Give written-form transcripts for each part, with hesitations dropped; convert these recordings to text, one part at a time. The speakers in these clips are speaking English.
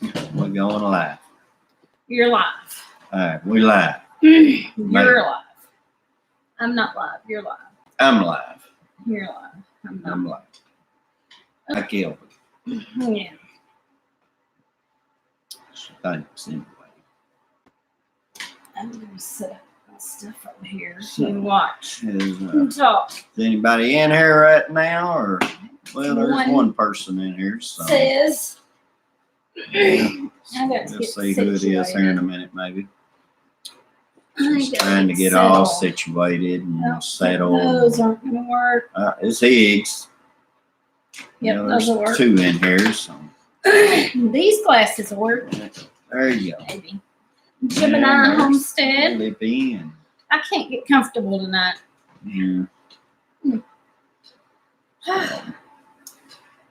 We're going live. You're live. All right, we live. You're live. I'm not live. You're live. I'm live. You're live. I'm not. I'm live. I killed it. Yeah. Thanks anyway. I'm going to set up my stuff over here So, and watch Is and talk. anybody in here right now? Or well, there's One one person in here. So Says. yeah, I got to we'll get see who it is here in a minute, maybe. I Just gotta trying to get settled. all situated and settled. Those aren't going to work. It's Higgs. Yep, Yeah, those there's will work. two in here, so These glasses will work. there you go. Maybe. Gemini there's Homestead. Lippy and I can't get comfortable tonight. yeah.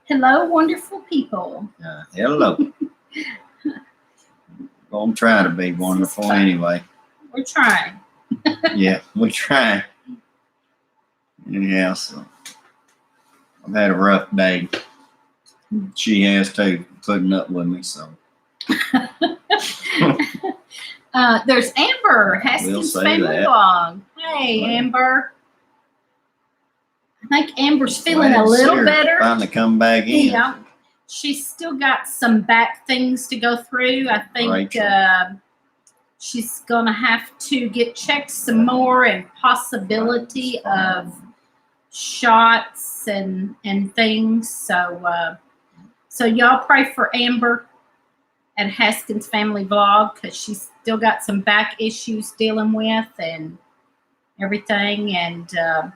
Hello, wonderful people. Hello. Gonna try to be wonderful anyway. We're trying. Yeah, we try. Yeah, so I've had a rough day. She has too, putting up with me, so. There's Amber, We'll Haskins say Family that. Blog. Hey, Well. Amber. I think Amber's feeling Glad a to see little her better. Finally come back in. Yeah. She's still got some back things to go through. I think Rachel. she's going to have to get checked some more and possibility of shots and things. So y'all pray for Amber at Haskins Family Vlog because she's still got some back issues dealing with and everything. And I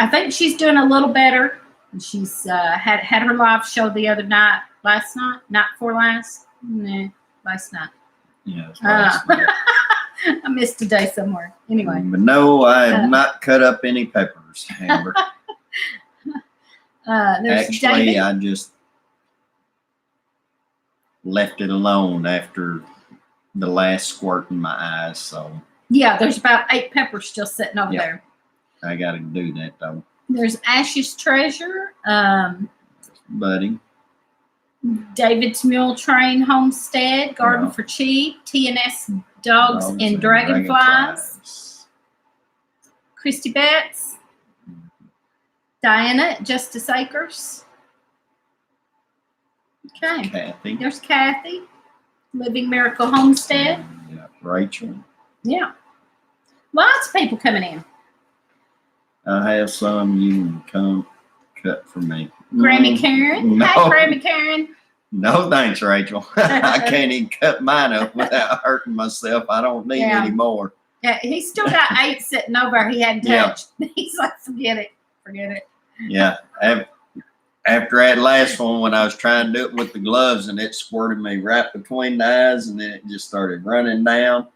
think she's doing a little better. And she's had her live show the other night, last night, night before last. Nah, last night. Yeah, it's last night. I missed a day somewhere. Anyway. But no, I have not cut up any peppers, Amber. There's Actually, David. I just left it alone after the last squirt in my eyes, so Yeah, there's about 8 peppers still sitting over Yep. there. I got to do that though, There's Ash's Treasure, buddy. David's Mule Train Homestead, Garden Yeah. for Cheap, TNS Dogs and Dragonflies, Christy Betts, Diana at Justice Acres. Okay, Kathy. there's Kathy, Living Miracle Homestead. Yeah, Rachel. Yeah, lots of people coming in. I have some you can come cut for me. Grammy Karen. No. Hi, Grammy Karen. No, thanks, Rachel. I can't even cut mine up without hurting myself. I don't need Yeah. any more. Yeah, he's still got 8 sitting over. He hadn't Yeah. touched. He's like, forget it. Yeah. After that last one, when I was trying to do it with the gloves and it squirted me right between the eyes and then it just started running down,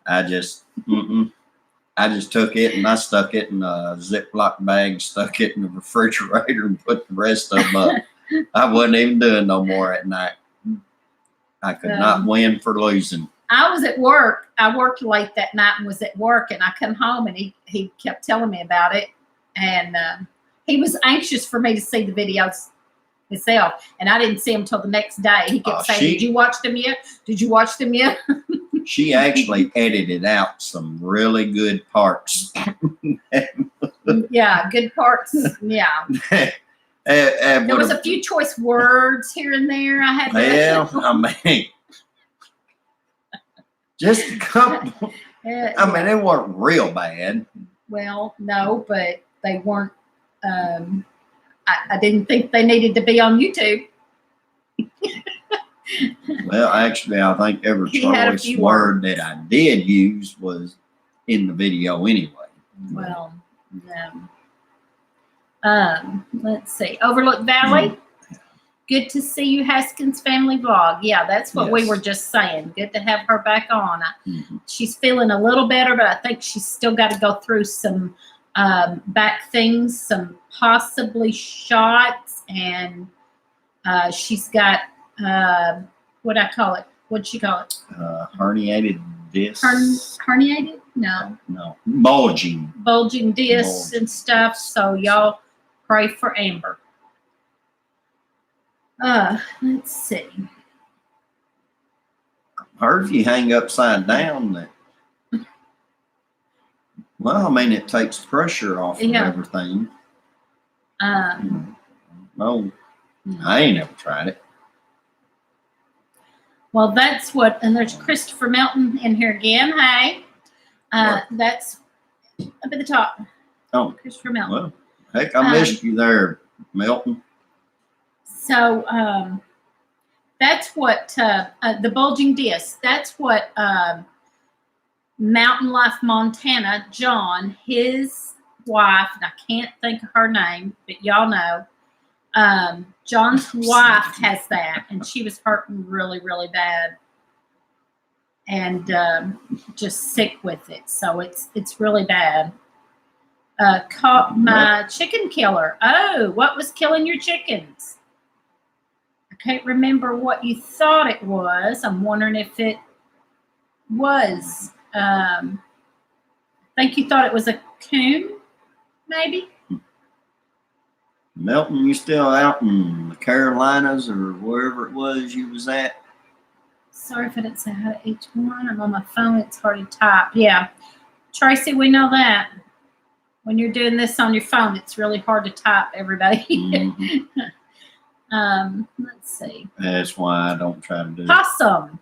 I just took it and I stuck it in a Ziploc bag, stuck it in the refrigerator and put the rest of them up. I wasn't even doing no more at night. I could not win for losing. I was at work. I worked late that night and was at work, and I come home and he kept telling me about it, and he was anxious for me to see the videos myself, and I didn't see them till the next day. He kept saying, "Did you watch them yet? Did you watch them yet?" She actually edited out some really good parts. Yeah, good parts. Yeah. There was a few choice words here and there. I had to. Well, I mean, just a couple. I mean, they weren't real bad. Well, no, but they weren't. I didn't think they needed to be on YouTube. Well, actually, I think every He had a choice few word that I did use was in the video anyway. Well, let's see. Overlook Valley. Good to see you, Haskins Family Vlog. Yeah, that's what we Yes. were just saying. Good to have her back on. Mhm. She's feeling a little better, but I think she's still got to go through some back things, some possibly shots, and she's got what I call it. What'd she call it? Herniated disc. Herniated? No. No, bulging. Bulging discs and stuff. So y'all pray for Amber. Let's see. Heard if you hang upside down, that well, I mean, it takes pressure off of Yeah. everything. No, Hmm. I ain't never tried it. Well, that's what, and there's Christopher Melton in here again. Hey. That's up at the top. Oh, Christopher Melton. well, heck, I missed you there, Milton. So that's what the bulging disc. That's what Mountain Life Montana, John, his wife, and I can't think of her name, but y'all know. John's wife has that, and she was hurting really, really bad, and just sick with it. So it's really bad. Caught my chicken killer. Oh, what was killing your chickens? I can't remember what you thought it was. I'm wondering if it was. I think you thought it was a coon, maybe. Milton, you still out in the Carolinas or wherever it was you was at? Sorry if I didn't say how to each one. I'm on my phone. It's hard to type. Yeah. Tracy, we know that. When you're doing this on your phone, it's really hard to type, everybody. Mm-hmm. Let's see. That's why I don't try to do it. Possum.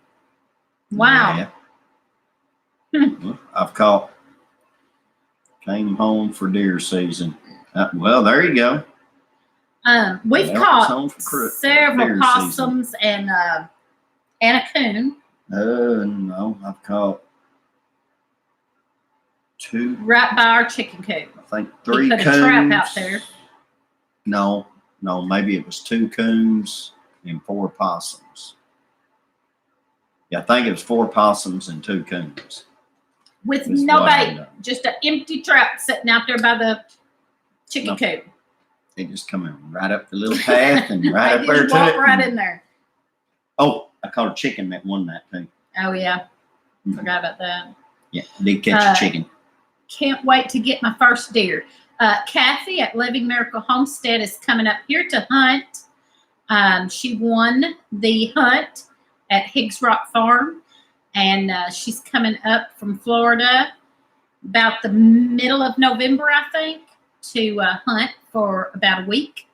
Wow. Yeah. I've came home for deer season. Well, there you go. We've Yeah, caught deer several possums and a coon. No, I've caught 2. Right by our chicken coop. I think 3 put a coons. trap out there. No, maybe it was 2 coons and 4 possums. Yeah, I think it was 4 possums and 2 coons. With no bait, just an empty trap sitting out there by the chicken coop. They just come in right up the little path and right up there to walk right in there. Oh, I caught a chicken that one night too. Oh yeah, forgot about that. Yeah, did catch a chicken. Can't wait to get my first deer. Kathy at Living Miracle Homestead is coming up here to hunt. She won the hunt at Higgs Rock Farm, and she's coming up from Florida about the middle of November, I think, to hunt for about a week.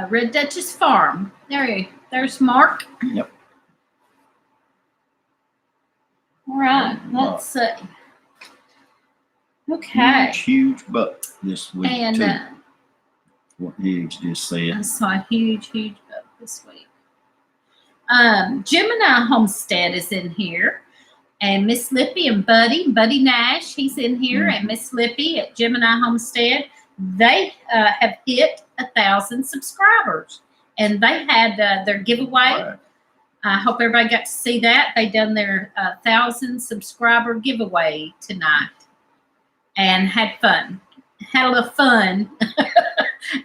Red Duchess Farm. There's Mark. Yep. All right, let's see. Okay. Huge buck this week and too. What Higgs just said. I saw a huge buck this week. Gemini Homestead is in here, and Miss Lippy and Buddy Nash, he's in here, and Miss Lippy at Gemini Homestead. They have hit 1,000 subscribers, and they had their giveaway. Right. I hope everybody got to see that. They done their 1,000 subscriber giveaway tonight, and had fun. Had a little fun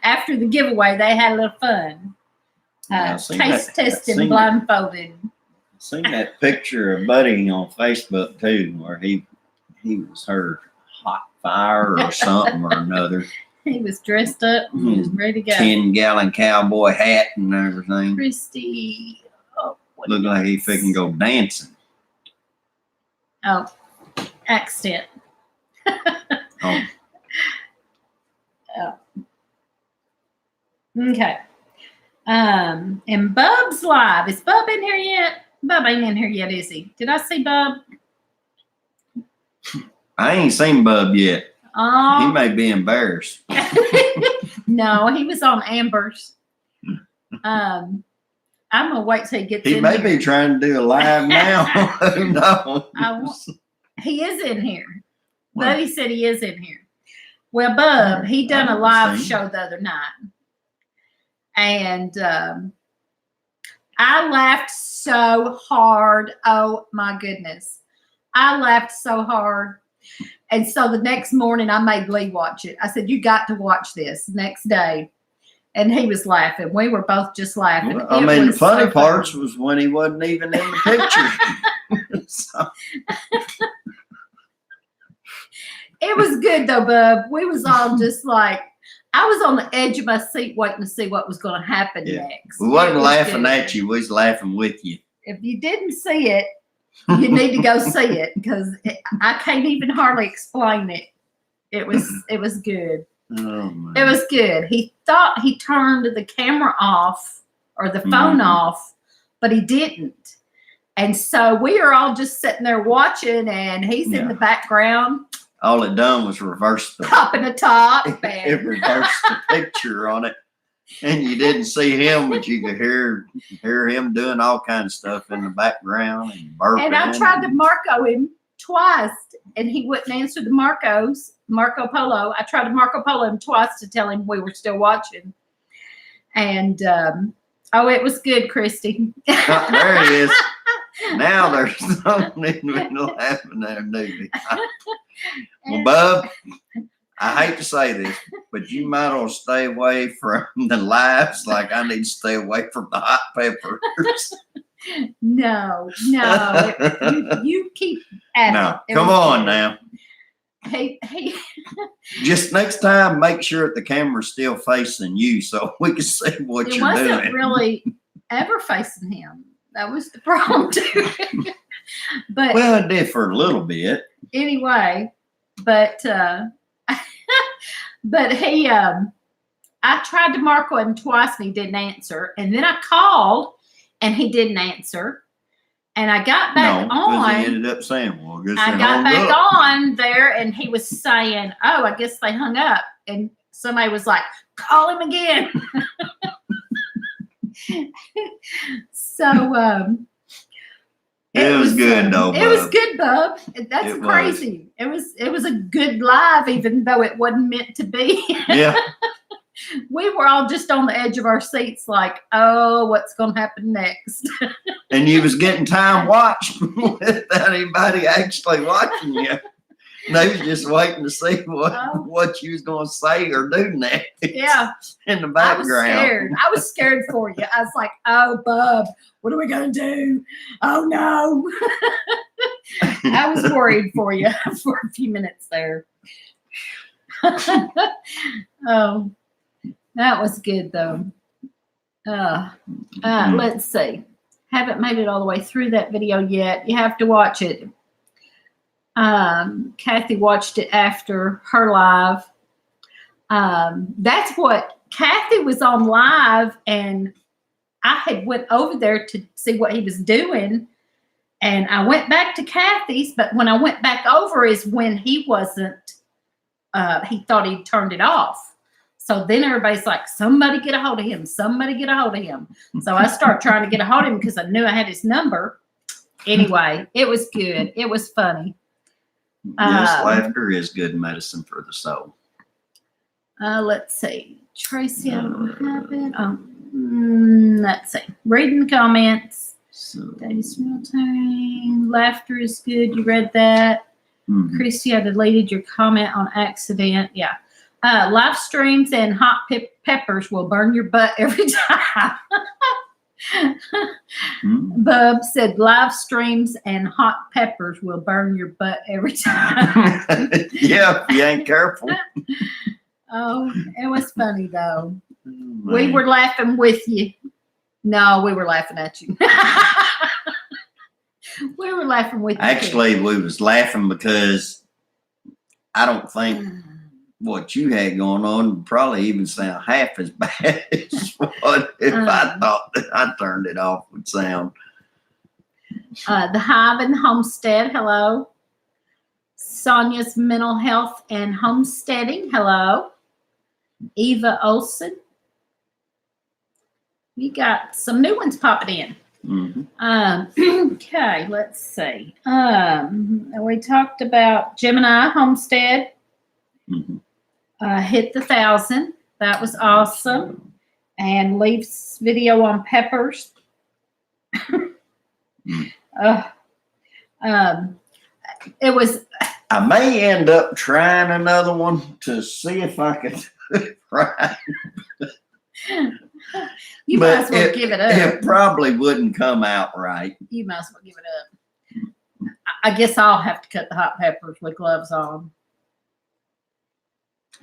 after the giveaway. They had a little fun. Taste testing blindfolded. Seen that picture of Buddy on Facebook too, where he was her hot fire or something or another. He was dressed up and he was ready to go. 10-gallon cowboy hat and everything. Christy. Oh, looked like he couldn't go dancing. Oh, accident. Oh. Okay. And Bub's live. Is Bub in here yet? Bub ain't in here yet, is he? Did I see Bub? I ain't seen Bub yet. Oh. He may be embarrassed. No, he was on Amber's. I'm gonna wait till he gets in. He may be trying to do a live now. Who knows? He is in here. Buddy said he is in here. Well, Bub, he done a live show the other night. And I laughed so hard. Oh, my goodness. I laughed so hard. And so the next morning, I made Lee watch it. I said, you got to watch this next day. And he was laughing. We were both just laughing. Well, I mean, the funny parts was when he wasn't even in the picture. So. It was good, though, Bub. We was all just like, I was on the edge of my seat waiting to see what was going to happen next. We wasn't laughing at you. We was laughing with you. If you didn't see it, you need to go see it because I can't even hardly explain it. It was good. Oh, man. It was good. He thought he turned the camera off or the phone off, but he didn't. And so we are all just sitting there watching, and he's in the background. All it done was reverse the popping the top. It reversed the picture on it, and you didn't see him, but you could hear him doing all kinds of stuff in the background and burping. And I tried to Marco him twice, and he wouldn't answer the Marco Polo. I tried to Marco Polo him twice to tell him we were still watching. And it was good, Christy. There he is. Now there's something in the middle happening there, dude. Well, Bub, I hate to say this, but you might as well stay away from the lives like I need to stay away from the hot peppers. No. You keep at it. Come on now. Hey. Just next time, make sure that the camera's still facing you so we can see what you're doing. It wasn't really ever facing him. That was the problem too. But well, it did for a little bit. Anyway, but he I tried to Marco him twice and he didn't answer. And then I called and he didn't answer. And I got back on. He ended up saying, well, I got back on there and he was saying, oh, I guess they hung up. And somebody was like, call him again. So it was good though, Bub. It was good, Bub. That's crazy. It was a good live, even though it wasn't meant to be. Yeah. We were all just on the edge of our seats like, oh, what's going to happen next? And you was getting time watched without anybody actually watching you. They was just waiting to see what you was going to say or do next. Yeah. In the background. I was scared for you. I was like, oh, Bub, what are we going to do? Oh, no. I was worried for you for a few minutes there. Oh, that was good, though. Let's see. Haven't made it all the way through that video yet. You have to watch it. Kathy watched it after her live. That's what Kathy was on live, and I had went over there to see what he was doing, and I went back to Kathy's, but when I went back over is when he wasn't, he thought he'd turned it off. So then everybody's like, somebody get a hold of him. Somebody get a hold of him. So I started trying to get a hold of him because I knew I had his number. Anyway, it was good. It was funny. Yes, laughter is good medicine for the soul. Let's see. Tracy, I don't have it. Let's see. Reading the comments. Daddy's military. Laughter is good. You read that. Christy, I deleted your comment on accident. Yeah. Live streams and hot peppers will burn your butt every time. Bub said live streams and hot peppers will burn your butt every time. Yeah, if you ain't careful. Oh, it was funny though. We were laughing with you. No, we were laughing at you. We were laughing with you. Actually, we was laughing because I don't think what you had going on would probably even sound half as bad as what if I thought that I turned it off would sound. The Hive and Homestead, hello. Sonia's Mental Health and Homesteading, hello. Eva Olson. We got some new ones popping in. Okay, let's see. We talked about Gemini Homestead. Hit the 1,000. That was awesome. And Leaf's video on peppers. It was. I may end up trying another one to see if I can right. You might as well give it up. It probably wouldn't come out right. You might as well give it up. I guess I'll have to cut the hot peppers with gloves on.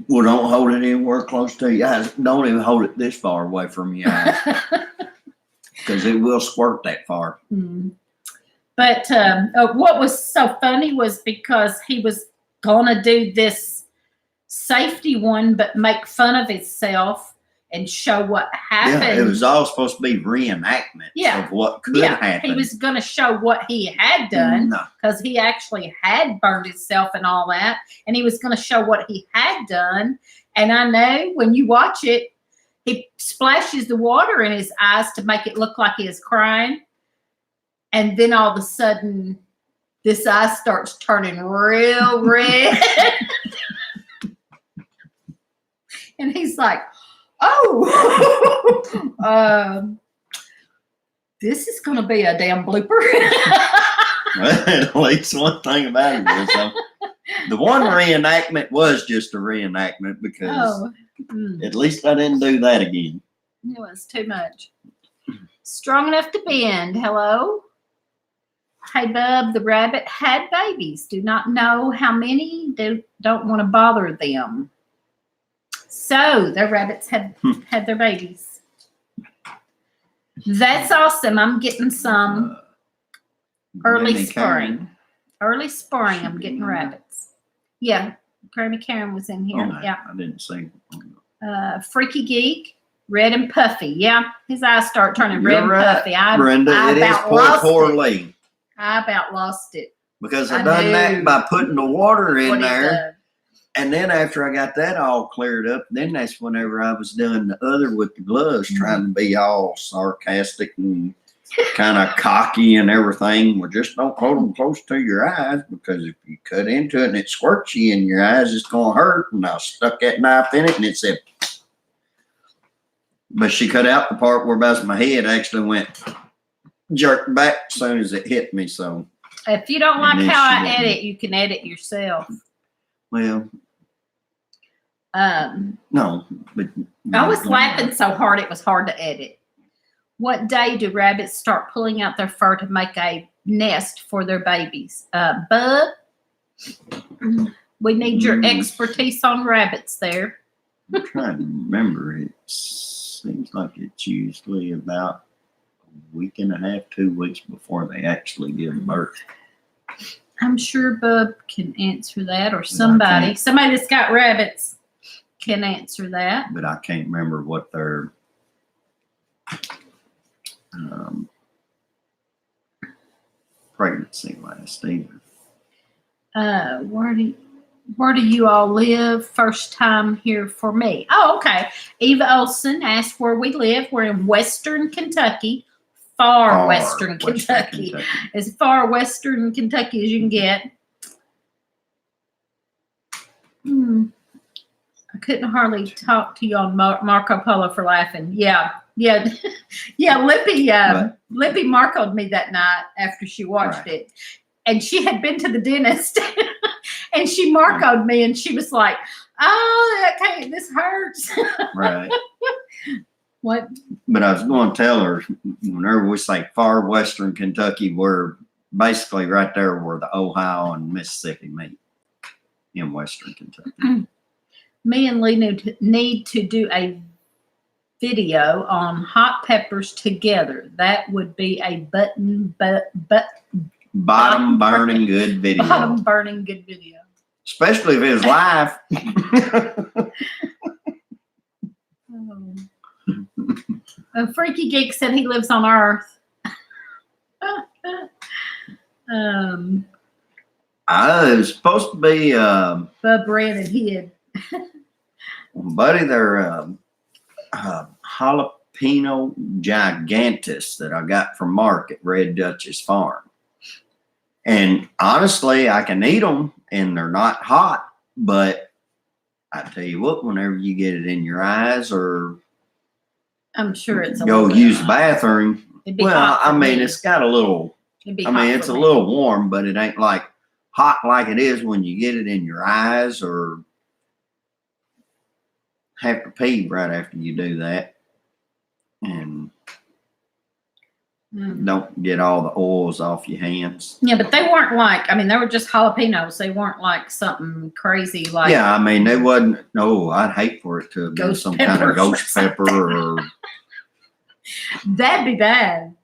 Well, don't hold it anywhere close to your eyes. Don't even hold it this far away from your eyes, because it will squirt that far. Mm. But what was so funny was because he was gonna do this safety one, but make fun of himself and show what happened. Yeah, it was all supposed to be reenactments of what could happen. He was going to show what he had done because he actually had burned himself and all that, and he was going to show what he had done. And I know when you watch it, he splashes the water in his eyes to make it look like he is crying, and then all of a sudden, this eye starts turning real red. And he's like, oh, this is going to be a damn blooper. Well, at least one thing about it is, the one reenactment was just a reenactment because at least I didn't do that again. It was too much. Strong enough to bend. Hello. Hey, Bub, the rabbit had babies. Do not know how many. Don't want to bother them. So their rabbits had their babies. That's awesome. I'm getting some early spring. Early spring, I'm getting rabbits. Yeah, Grammy Karen was in here. Oh, yeah, I didn't see. Freaky Geek, red and puffy. Yeah, his eyes start turning red and puffy. Brenda, it is poor Lee. I about lost it. Because I done that by putting the water in there. And then after I got that all cleared up, then that's whenever I was doing the other with the gloves, trying to be all sarcastic and kind of cocky and everything. Well, just don't hold them close to your eyes, because if you cut into it and it squirts you in your eyes, it's going to hurt. And I stuck that knife in it and it said, but she cut out the part where about my head actually went jerked back as soon as it hit me. So if you don't like how I edit, you can edit yourself. Well, no, but I was laughing so hard it was hard to edit. What day do rabbits start pulling out their fur to make a nest for their babies? Bub, we need your expertise on rabbits there. I'm trying to remember. It seems like it's usually about a week and a half, 2 weeks before they actually give birth. I'm sure Bub can answer that, or somebody that's got rabbits can answer that. But I can't remember what their pregnancy last either. Where do you all live? First time here for me. Oh, okay. Eva Olson asked where we live. We're in Western Kentucky. Far Western Kentucky. As far Western Kentucky as you can get. I couldn't hardly talk to you on Marco Polo for laughing. Yeah. Lippy Marco'd me that night after she watched it. And she had been to the dentist. And she Marco'd me and she was like, oh, okay, this hurts. Right. What? But I was going to tell her, whenever we say far Western Kentucky, we're basically right there where the Ohio and Mississippi meet in Western Kentucky. Me and Lee need to do a video on hot peppers together. That would be a bottom burning good video. Bottom burning good video. Especially if it was live. Freaky Geek said he lives on Earth. It was supposed to be Bub ran and hid. Buddy, they're jalapeno gigantus that I got from Mark at Red Duchess Farm. And honestly, I can eat them and they're not hot, but I tell you what, whenever you get it in your eyes or I'm sure it's go use the bathroom. Well, I mean, it's got a little, it's a little warm, but it ain't like hot like it is when you get it in your eyes or have to pee right after you do that. And Don't get all the oils off your hands. Yeah, but they weren't like, I mean, they were just jalapenos. They weren't like something crazy like. Yeah, I mean, they wasn't, no, I'd hate for it to have been Ghost some kind of peppers or ghost pepper or That'd be bad.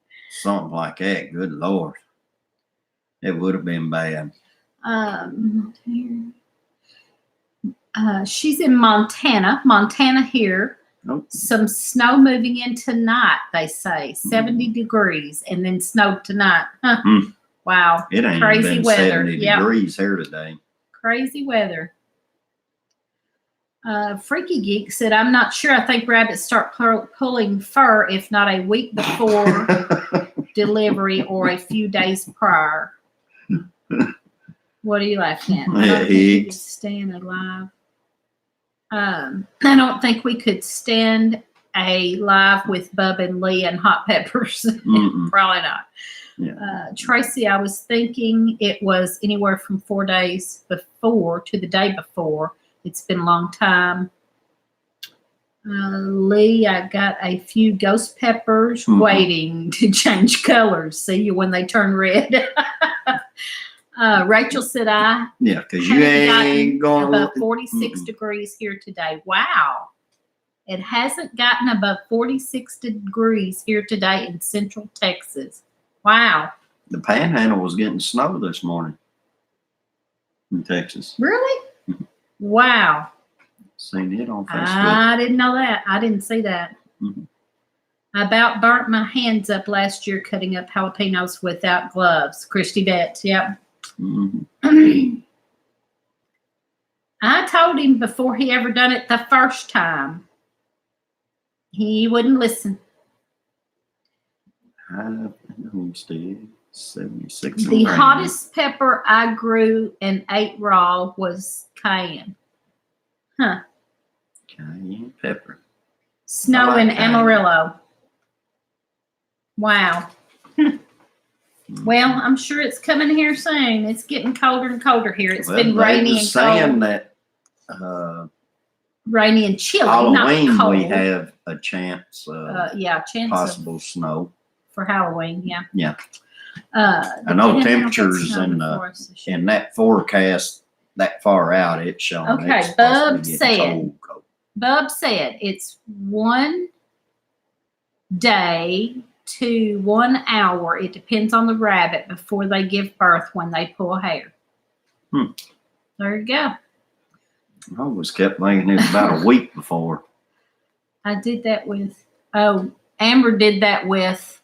something like that. Good Lord. It would have been bad. She's in Montana. Montana here. Nope. Some snow moving in tonight, they say. 70 degrees and then snow tonight. Huh. Mm. Wow. It ain't Crazy been weather. 70 Yep. degrees here today. Crazy weather. Freaky Geek said, I'm not sure. I think rabbits start pulling fur if not a week before delivery or a few days prior. What are you laughing at? I don't think we could stand alive. I don't think we could stand a live with Bub and Lee and hot peppers. Probably not. Yeah. Tracy, I was thinking it was anywhere from 4 days before to the day before. It's been a long time. Lee, I got a few ghost peppers waiting to change colors. See you when they turn red. Rachel said, Yeah, because you ain't going above 46 degrees here today. Wow. It hasn't gotten above 46 degrees here today in Central Texas. Wow. The Panhandle was getting snow this morning in Texas. Really? Wow. Seen it on Facebook. I didn't know that. I didn't see that. I about burnt my hands up last year cutting up jalapenos without gloves. Christy Betts, yep. I told him before he ever done it the first time. He wouldn't listen. Homestead, 76. The hottest pepper I grew and ate raw was cayenne. Huh. Cayenne pepper. Snow like in cayenne. Amarillo. Wow. Well, I'm sure it's coming here soon. It's getting colder and colder here. It's been rainy and saying cold. That Rainy and chilly, Halloween not cold. we have a chance of chance possible snow. for Halloween. Yeah. Yeah. I know temperatures in that forecast that far out, it's showing. Okay, it's Bub supposed to be said. getting cold. Bub said it's 1 day to 1 hour. It depends on the rabbit before they give birth when they pull hair. There you go. I always kept thinking it was about a week before. I did that with, Amber did that with,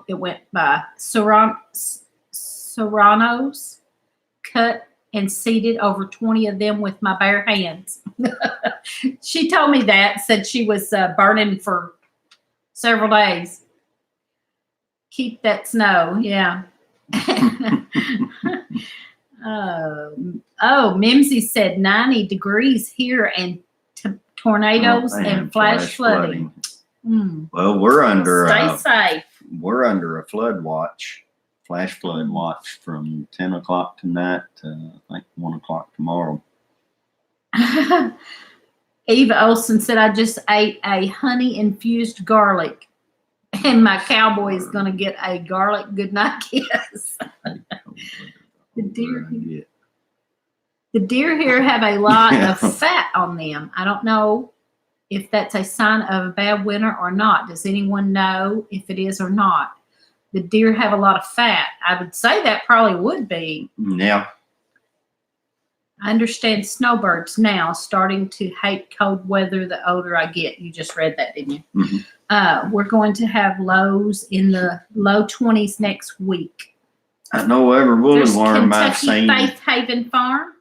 it went by Serranos, cut and seeded over 20 of them with my bare hands. She told me that, said she was burning for several days. Keep that snow, yeah. Mimsy said 90 degrees here and tornadoes and flash flooding. Well, we're under Stay safe. We're under a flood watch, flash flood watch from 10 o'clock tonight to I think 1 o'clock tomorrow. Eva Olson said, I just ate a honey infused garlic and my cowboy is going to get a garlic goodnight kiss. The deer here have a lot of fat on them. I don't know if that's a sign of a bad winter or not. Does anyone know if it is or not? The deer have a lot of fat. I would say that probably would be. Yeah. I understand snowbirds now starting to hate cold weather the older I get. You just read that, didn't you? We're going to have lows in the low 20s next week. I know every woolen worm I've Kentucky seen Faith Haven Farm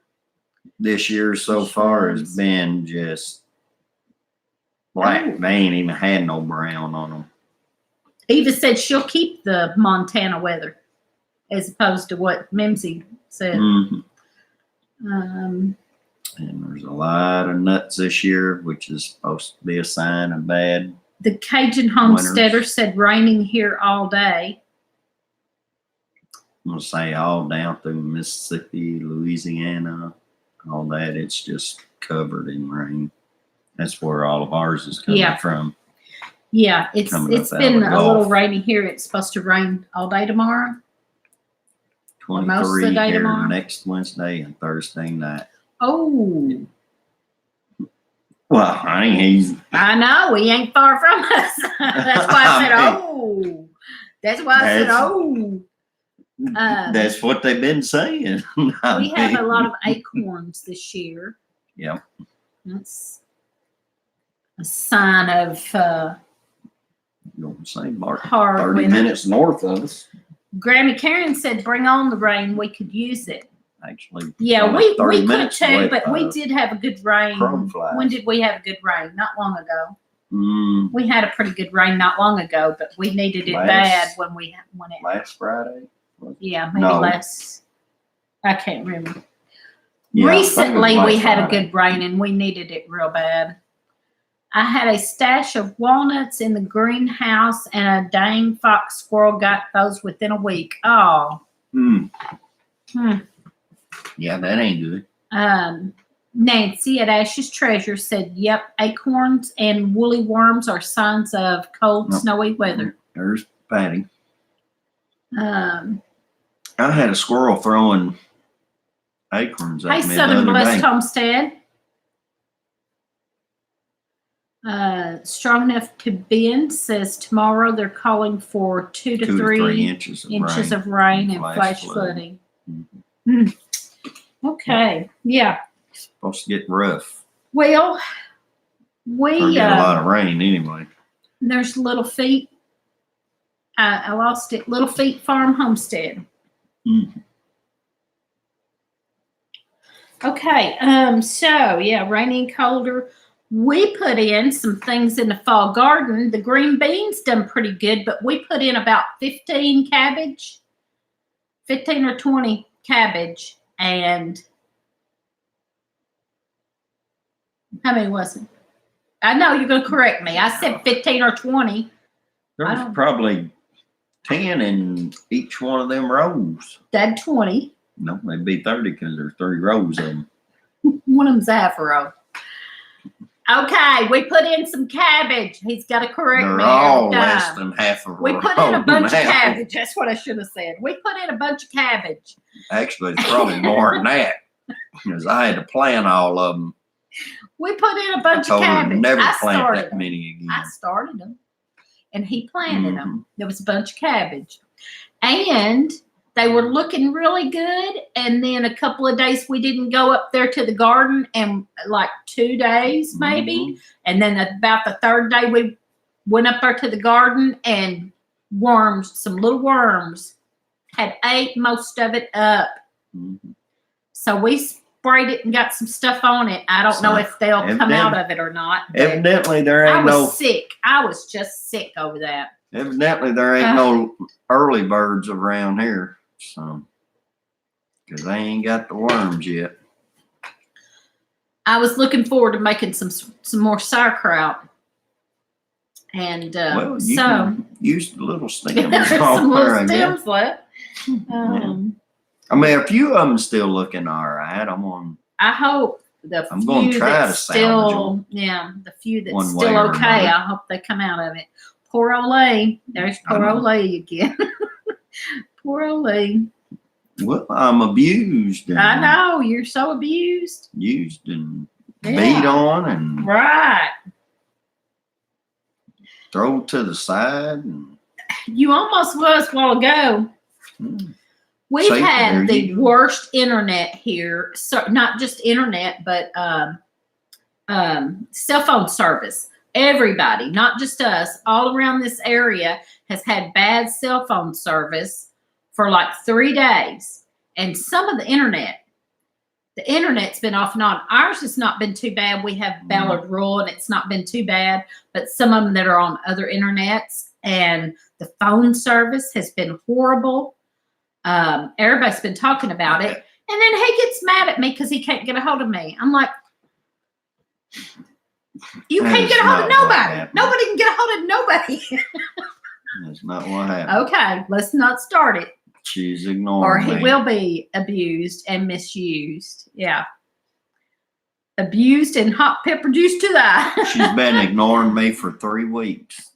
this year so far has been just black. They ain't even had no brown on them. Eva said she'll keep the Montana weather as opposed to what Mimsy said. And there's a lot of nuts this year, which is supposed to be a sign of bad. The Cajun homesteader said raining here all day. I'm going to say all down through Mississippi, Louisiana, all that. It's just covered in rain. That's where all of ours is coming from. Yeah, it's Coming up out been of a little Gulf. rainy here. It's supposed to rain all day tomorrow. Most of the 23 day here tomorrow. next Wednesday and Thursday night. Oh, Well, honey, I know he ain't far from us. That's why I said, "Oh." That's why I said, "Oh." that's what they've been saying. We have a lot of acorns this year. Yep. That's a sign of You don't say, Mark, hard 30 winter. minutes north of us. Grammy Karen said, "Bring on the rain. We could use it." Actually, Yeah, only we 30 could minutes too, away but we from did have a good rain. crow flies. When did we have a good rain? Not long ago. Mm, We had a pretty good rain not long ago, but we needed it Last- bad when it. last Friday. Yeah, maybe No. less. I can't remember. Yeah, I think it was Recently, we last had a Friday. good rain and we needed it real bad. I had a stash of walnuts in the greenhouse, and a dang fox squirrel got those within a week. Oh. Mm. Hmm. Yeah, that ain't good. Nancy at Ash's Treasure said, "Yep, acorns and woolly worms are signs of cold, Nope. snowy weather." There's Patty. Um, I had a squirrel throwing acorns at Hey, me the Southern other Blessed day. Homestead. Strong enough to bend says tomorrow they're calling for 2 to 3 inches of inches rain. of rain and Flash flash flooding. flooding. Okay, yeah. Supposed to get rough. Well, Or we get a lot of rain anyway. there's Little Feet. I lost it. Little Feet Farm Homestead. Mm. Okay, so yeah, rainy and colder. We put in some things in the fall garden. The green beans done pretty good, but we put in about 15 or 20 cabbage, and how many was it? I know you're going to correct me. I said 15 or 20. There's probably 10 in each one of them rows. That's 20. No, maybe 30 because there's 3 rows of them. One of them's half a row. Okay, we put in some cabbage. He's got to correct They're me. all every less time. than half a row. We put in a bunch of now. cabbage. That's what I should have said. We put in a bunch of cabbage. Actually, it's probably more than that because I had to plant all of them. We put in a I bunch of told her to cabbage. never I plant started that them. many again. I started them, and he planted Mm-hmm. them. There was a bunch of cabbage, and they were looking really good. And then a couple of days we didn't go up there to the garden, and like 2 days maybe. Mhm. And then about the third day we went up there to the garden, and some little worms, had ate most of it up. Mhm. So we sprayed it and got some stuff on it. I don't know if they'll come out of it or not. but Evidently, there I ain't was no. sick. I was just sick over that. Evidently, there ain't no early birds around here, so because they ain't got the worms yet. I was looking forward to making some more sauerkraut. And Well, you so can use the little stems there's on some there, little I guess. stems left. I mean, a few of them still looking all right. I hope the I'm gonna few try to that's salvage still, yeah, the few that's one way still or okay. another. I hope they come out of it. Poor Olay. There's I poor know. Olay again. Poor Olay. Well, I'm abused and I know, you're so abused. used and Yeah. beat on and Right. thrown to the side. And, You almost was a while ago. We've See, there had the you go. worst internet here. So not just internet, but cell phone service. Everybody, not just us, all around this area has had bad cell phone service for like 3 days. And some of the internet's been off and on. Ours has not been too bad. We have Ballard Rural, and it's not been too bad. But some of them that are on other internets, and the phone service has been horrible. Everybody's been talking about it. And then he gets mad at me because he can't get a hold of me. I'm like, you That can't is get a hold of not what nobody. happened. Nobody can get a hold of nobody. that's not what happened. Okay, let's not start it. She's Or ignoring he me. will be abused and misused. Yeah. abused and hot pepper juice to the eye. She's been ignoring me for 3 weeks.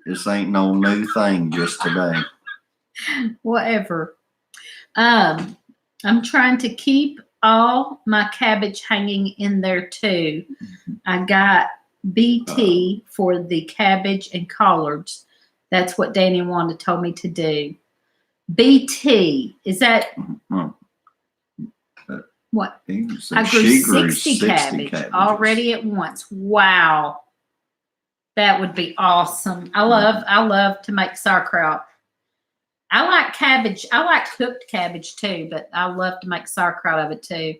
This ain't no new thing just today. Whatever. I'm trying to keep all my cabbage hanging in there too. I got BT for the cabbage and collards. That's what Danny Wanda told me to do. BT, is that what? I grew 60 cabbage already at once. Wow. That would be awesome. I love to make sauerkraut. I like cabbage. I like cooked cabbage too, but I love to make sauerkraut of it too.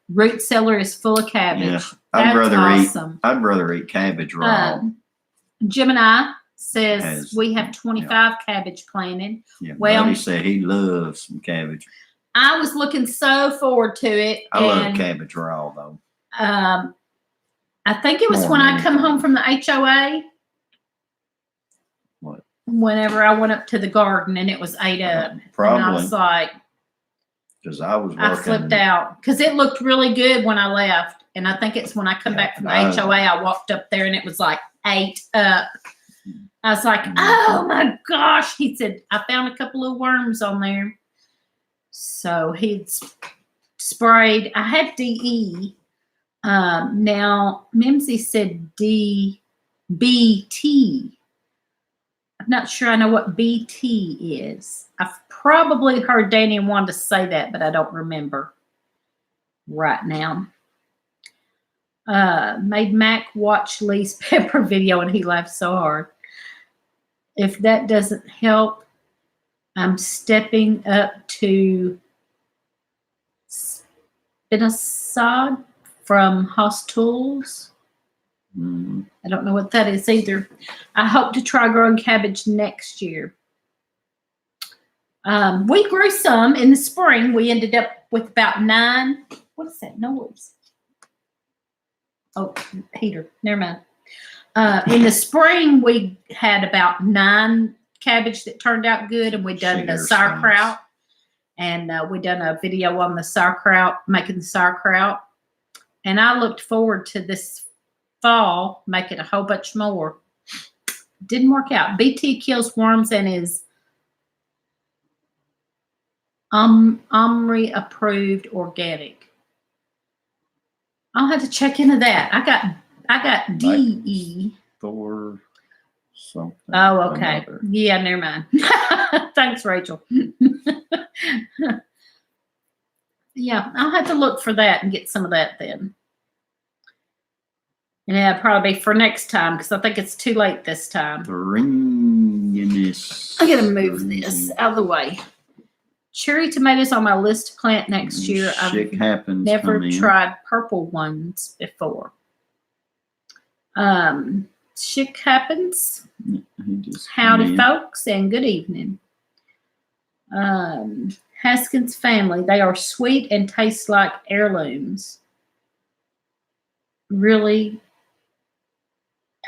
Root cellar is full of cabbage. Yeah, I'd rather eat cabbage raw. Gemini says we have 25 cabbage planted. Yeah, well, Buddy said he loves some cabbage. I was looking so forward to it. I love cabbage raw though. I think it was when I come home from the HOA. What? Whenever I went up to the garden and it was ate up. Probably. And I was like, because I was working. I flipped out because it looked really good when I left. And I think it's when I come back from the HOA, I walked up there and it was like ate up. I was like, oh my gosh. He said, I found a couple of worms on there. So he'd sprayed. I had DE. Now, Mimsy said BT. I'm not sure I know what BT is. I've probably heard Danny and Wanda say that, but I don't remember right now. Made Mac watch Lee's pepper video and he laughed so hard. If that doesn't help, I'm stepping up to Spinosad from Haas Tools. I don't know what that is either. I hope to try growing cabbage next year. We grew some in the spring. We ended up with about 9. What is that noise? Oh, heater. Never mind. In the spring, we had about 9 cabbage that turned out good, and we done the sauerkraut. And we done a video on the sauerkraut, making the sauerkraut. And I looked forward to this fall making a whole bunch more. Didn't work out. BT kills worms and is Omri approved organic. I'll have to check into that. I got DE. Thor something. Oh, okay. Yeah, never mind. Thanks, Rachel. Yeah, I'll have to look for that and get some of that then. And it'll probably be for next time because I think it's too late this time. Ringiness. I gotta move this out of the way. Cherry tomatoes on my list to plant next year. Shit happens. Never tried purple ones before. Shit happens. Howdy, folks, and good evening. Haskins family. They are sweet and taste like heirlooms. Really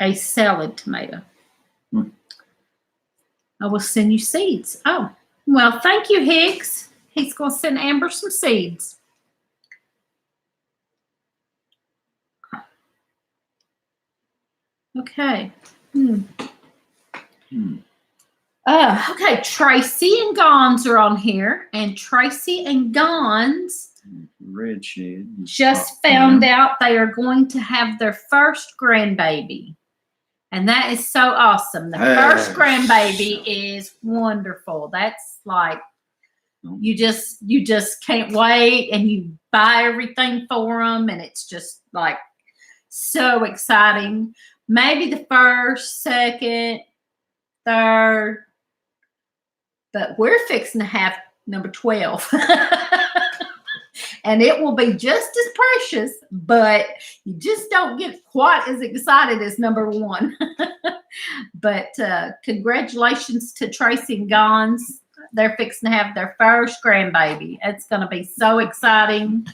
a salad tomato. I will send you seeds. Oh, well, thank you, Higgs. He's going to send Amber some seeds. Okay. Okay, Tracy and Gons are on here. And Tracy and Gons Red Shed just found out they are going to have their first grandbaby. And that is so awesome. The first grandbaby is wonderful. That's like, you just can't wait, and you buy everything for them, and it's just like so exciting. Maybe the first, second, third, but we're fixing to have number 12. And it will be just as precious, but you just don't get quite as excited as number 1. But congratulations to Tracy and Gons. They're fixing to have their first grandbaby. It's going to be so exciting.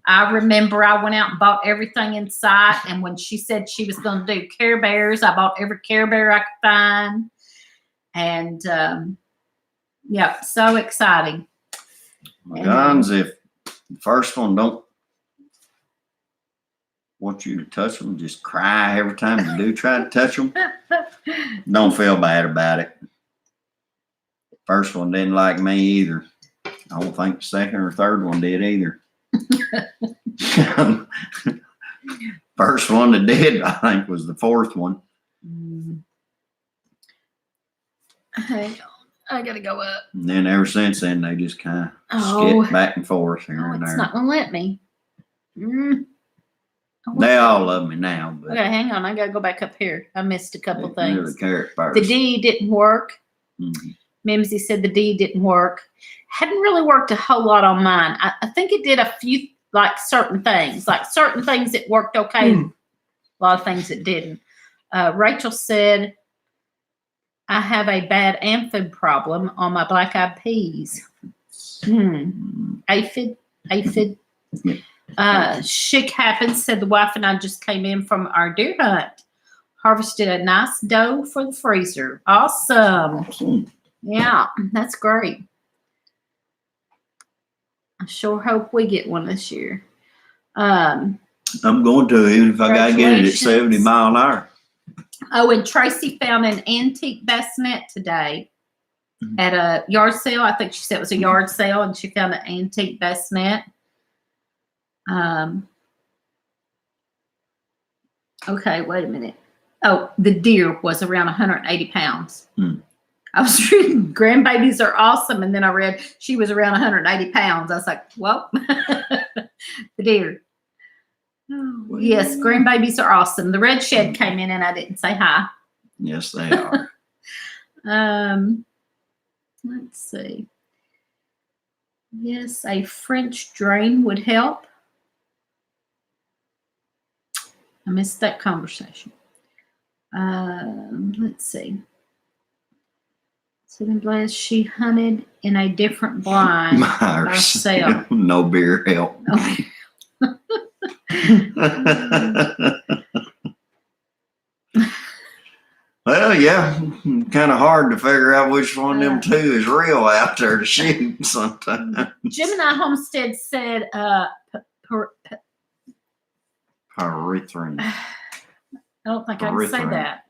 I remember I went out and bought everything in sight. And when she said she was going to do Care Bears, I bought every Care Bear I could find. And, yeah, so exciting. Gons, if the first one don't want you to touch them, just cry every time you do try to touch them. Don't feel bad about it. First one didn't like me either. I don't think the second or third one did either. First one that did, I think, was the fourth one. Hang on. I gotta go up. And then ever since then, they just kind of skip back and forth here and It's there. not gonna let me. They all love me now, but Okay, hang on. I gotta go back up here. I missed a couple they really things. care at first. The D didn't work. Mm-hmm. Mimsy said the D didn't work. Hadn't really worked a whole lot on mine. I think it did a few, like certain things that worked okay. A lot of things that didn't. Rachel said, I have a bad aphid problem on my black-eyed peas. Aphid. Chic happens, said the wife and I just came in from our deer hunt. Harvested a nice doe for the freezer. Awesome. Yeah, that's great. I sure hope we get one this year. I'm going to, even if I got to get it at 70 mile an hour. Oh, and Tracy found an antique bassinet today at a yard sale. I think she said it was a yard sale, and she found an antique bassinet. Okay, wait a minute. Oh, the deer was around 180 pounds. I was reading grandbabies are awesome, and then I read she was around 180 pounds. I was like, well, the deer. Oh, yes, grandbabies are awesome. The red shed came in, and I didn't say hi. Yes, they are. Let's see. Yes, a French drain would help. I missed that conversation. Let's see. Sitting Blaze, she hunted in a different blind herself. No beer help. Well, yeah, kind of hard to figure out which one of them two is real out there to shoot sometimes. Gemini Homestead said Pyrethrin. I don't think I can say that.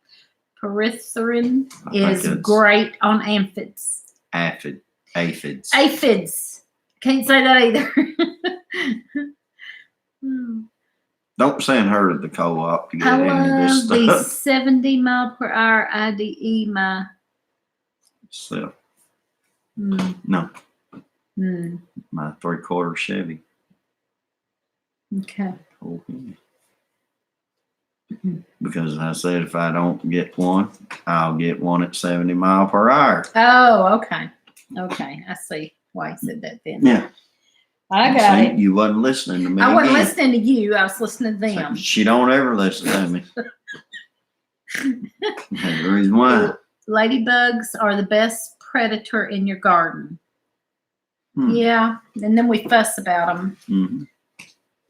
Pyrethrin I is great on aphids. Aphids. Can't say that either. Don't send her to the co-op to get I any of this love the stuff. 70 mile per hour IDE So, no. My 3/4 Chevy. Okay. Because I said if I don't get one, I'll get one at 70 mile per hour. Oh, okay. Okay. I see why you said that then. Yeah. I got it. You wasn't listening to me. I wasn't listening to you. I was listening to them. She don't ever listen to me. That's the reason why. Ladybugs are the best predator in your garden. Yeah. And then we fuss about them.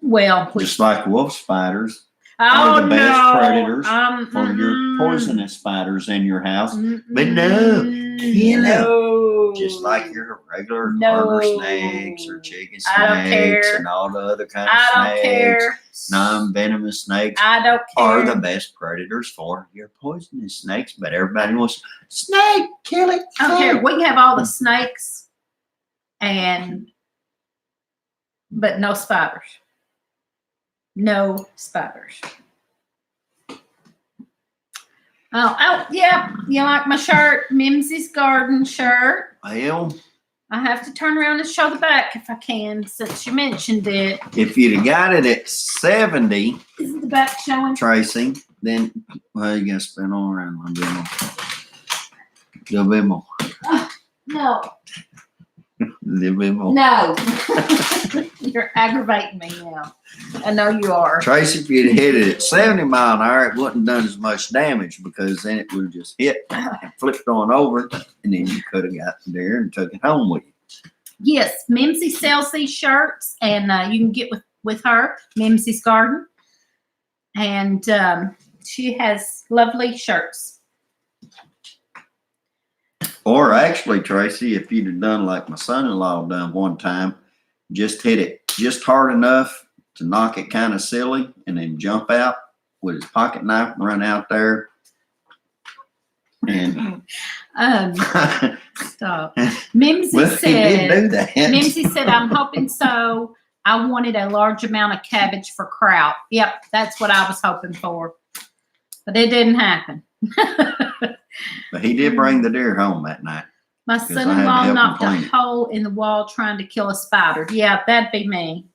Well, just like wolf spiders. Are the best predators for your poisonous spiders in your house. But no, kill them. Just like your regular garter snakes or chicken snakes and all the other kinds of snakes. Non-venomous snakes are the best predators for your poisonous snakes. But everybody wants snake, kill it. I don't care. We can have all the snakes but no spiders. No spiders. Oh, yeah. You like my shirt? Mimsy's Garden shirt. Well, I have to turn around and show the back if I can, since you mentioned it. If you'd have got it at 70, isn't the back showing? Tracy, then, well, you got to spin all around a little bit more. A little bit more. No. A little bit more. No. You're aggravating me now. I know you are. Tracy, if you'd hit it at 70 mile an hour, it wouldn't have done as much damage because then it would have just hit and flipped on over, and then you could have got there and took it home with you. Yes, Mimsy sells these shirts, and you can get with her, Mimsy's Garden. And she has lovely shirts. Or actually, Tracy, if you'd have done like my son-in-law done one time, just hit it just hard enough to knock it kind of silly and then jump out with his pocket knife and run out there. And Stop. Mimsy well, he did do said, that. Mimsy said, I'm hoping so. I wanted a large amount of cabbage for kraut. Yep, that's what I was hoping for. But it didn't happen. But he did bring the deer home that night. My 'Cause I had to son-in-law help him knocked a clean it. hole in the wall trying to kill a spider. Yeah, that'd be me.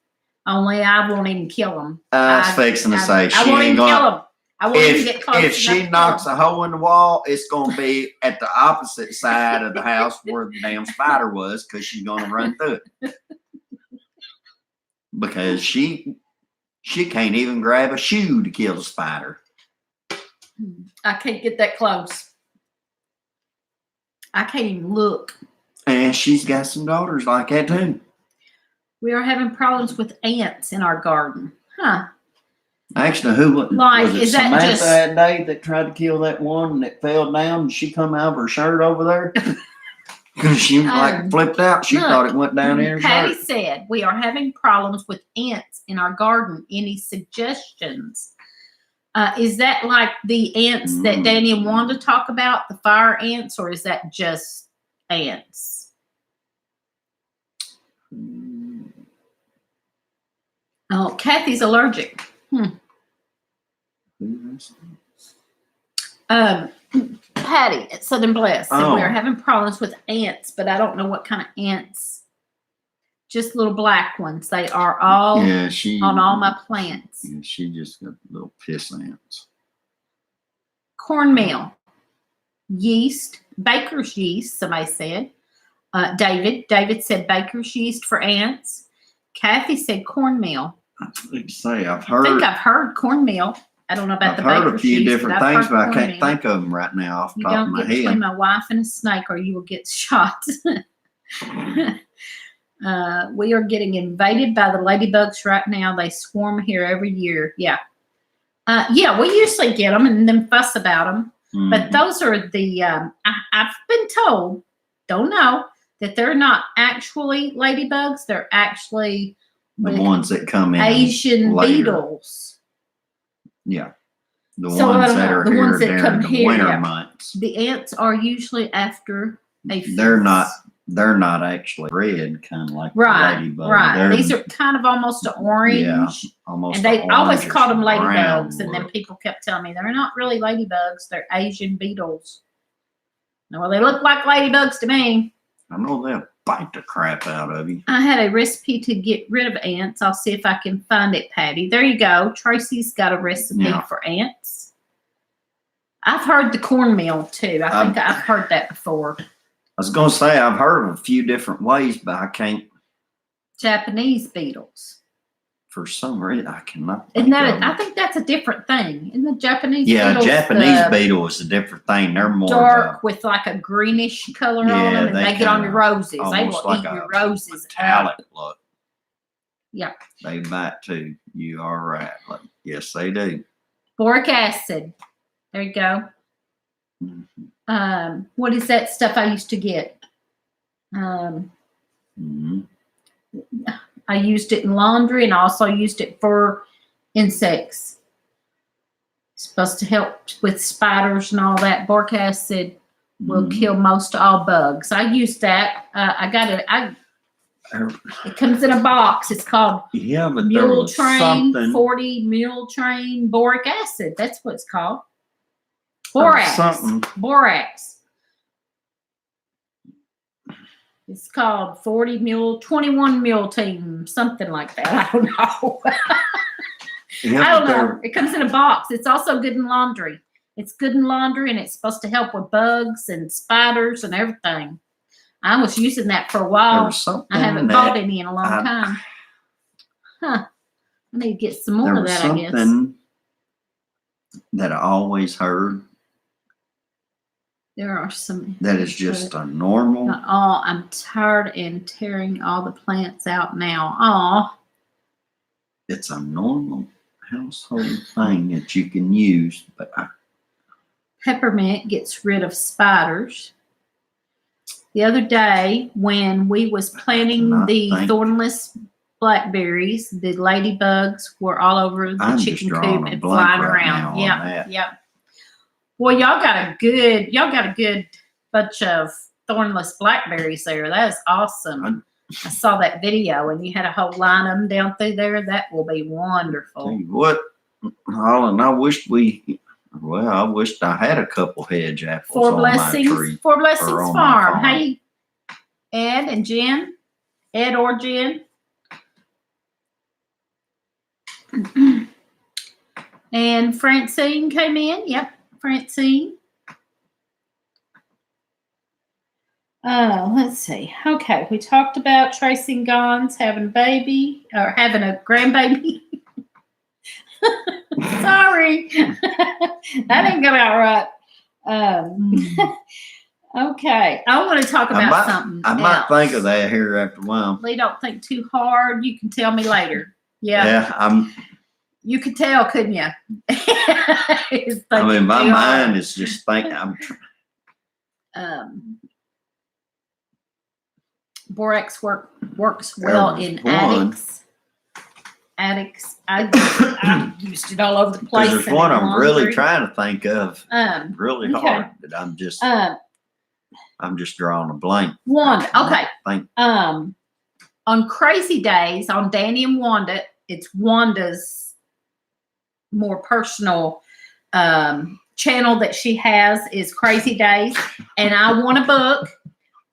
Only I won't even kill him. I was fixing to say, I she won't ain't even going kill him. I won't even get close if she enough knocks to a hole in the wall, it's going to be at the opposite side of the house where the damn spider was, because she's going to run through it. Because she can't even grab a shoe to kill the spider. I can't get that close. I can't even look. And she's got some daughters like that too. We are having problems with ants in our garden. Huh. Actually, who was it? Is that Samantha just that day that tried to kill that one and it fell down and she come out of her shirt over there? Because she was like flipped out. She thought it went down in her Patty shirt. said, we are having problems with ants in our garden. Any suggestions? Is that like the ants that Danny and Wanda talk about, the fire ants, or is that just ants? Oh, Kathy's allergic. Patty at Southern Bliss said we are having problems with ants, but I don't know what kind of ants. Just little black ones. They are all on all my plants. Yeah, she just got little piss ants. Cornmeal, yeast, baker's yeast. Somebody said. David said baker's yeast for ants. Kathy said cornmeal. I think I've heard cornmeal. I don't know about the baker's yeast. I've heard a few different things, but I can't cornmeal. think of them right now off the top of my head. You don't get between my wife and a snake, or you will get shot. We are getting invaded by the ladybugs right now. They swarm here every year. Yeah. We usually get them and then fuss about them. Mm-hmm. But those are the, I've been told, don't know, that they're not actually ladybugs. They're actually the ones that come in Asian later. Beetles. Yeah. The ones that are here during the winter months. The ants are usually after a feast. They're not actually red, kind of like ladybug. Right. These are kind of almost an orange. Yeah, almost. And they always called them ladybugs, and then people kept telling me they're not really ladybugs; they're Asian beetles. Well, they look like ladybugs to me. I know they'll bite the crap out of you. I had a recipe to get rid of ants. I'll see if I can find it, Patty. There you go. Tracy's got a recipe for ants. I've heard the cornmeal too. I think I've heard that before. I was going to say, I've heard of a few different ways, but I can't. Japanese beetles. For some reason, I cannot. I think that's a different thing. In the Japanese beetles, Japanese beetle is a different thing. They're more dark with like a greenish color on them, and they get on your roses. They will like eat your roses. Metallic look. Yeah. They bite too. You are right. Yes, they do. Boric acid. There you go. Mm-hmm. What is that stuff I used to get? I used it in laundry, and I also used it for insects. It's supposed to help with spiders and all that. Boric acid will kill most all bugs. I used that. I got it. It comes in a box. It's called Mule Train 40 Mule Train Boric Acid. That's what it's called. Borax. It's called 21 Mule Team, something like that. I don't know. I don't know. It comes in a box. It's also good in laundry. It's good in laundry, and it's supposed to help with bugs and spiders and everything. I was using that for a while. I haven't bought any in a long time. I need to get some more of that, I guess. Something that I always heard. There are some. That is just a normal. Oh, I'm tired and tearing all the plants out now. Oh. It's a normal household thing that you can use, but peppermint gets rid of spiders. The other day, when we was planting the thornless blackberries. The ladybugs were all over the I'm just chicken drawing coop a and blank flying right around. now on Yep, that. yep. Well, y'all got a good bunch of thornless blackberries there. That is awesome. I saw that video, and you had a whole line of them down through there. That will be Tell wonderful. you what, Holland, I wished I had a couple hedge apples Four on my Blessings, tree. Four or Blessings on my Farm. farm. Hey, Ed and Jen. Ed or Jen. And Francine came in. Yep, Francine. Let's see. Okay, we talked about Tracy and Gons having a baby or having a grandbaby. Sorry, that didn't go out right. Okay, I want to talk about something. I might think of that here after a while. Lee, don't think too hard. You can tell me later. Yeah. Yeah, You could tell, couldn't you? I mean, my mind is just thinking. Borax works well in attics. I used it all over the place. There's one I'm really trying to think of. Really okay. hard. That I'm just drawing a blank. Wanda. Okay. On Crazy Days on Danny and Wanda, it's Wanda's more personal channel that she has is Crazy Days, and I want a book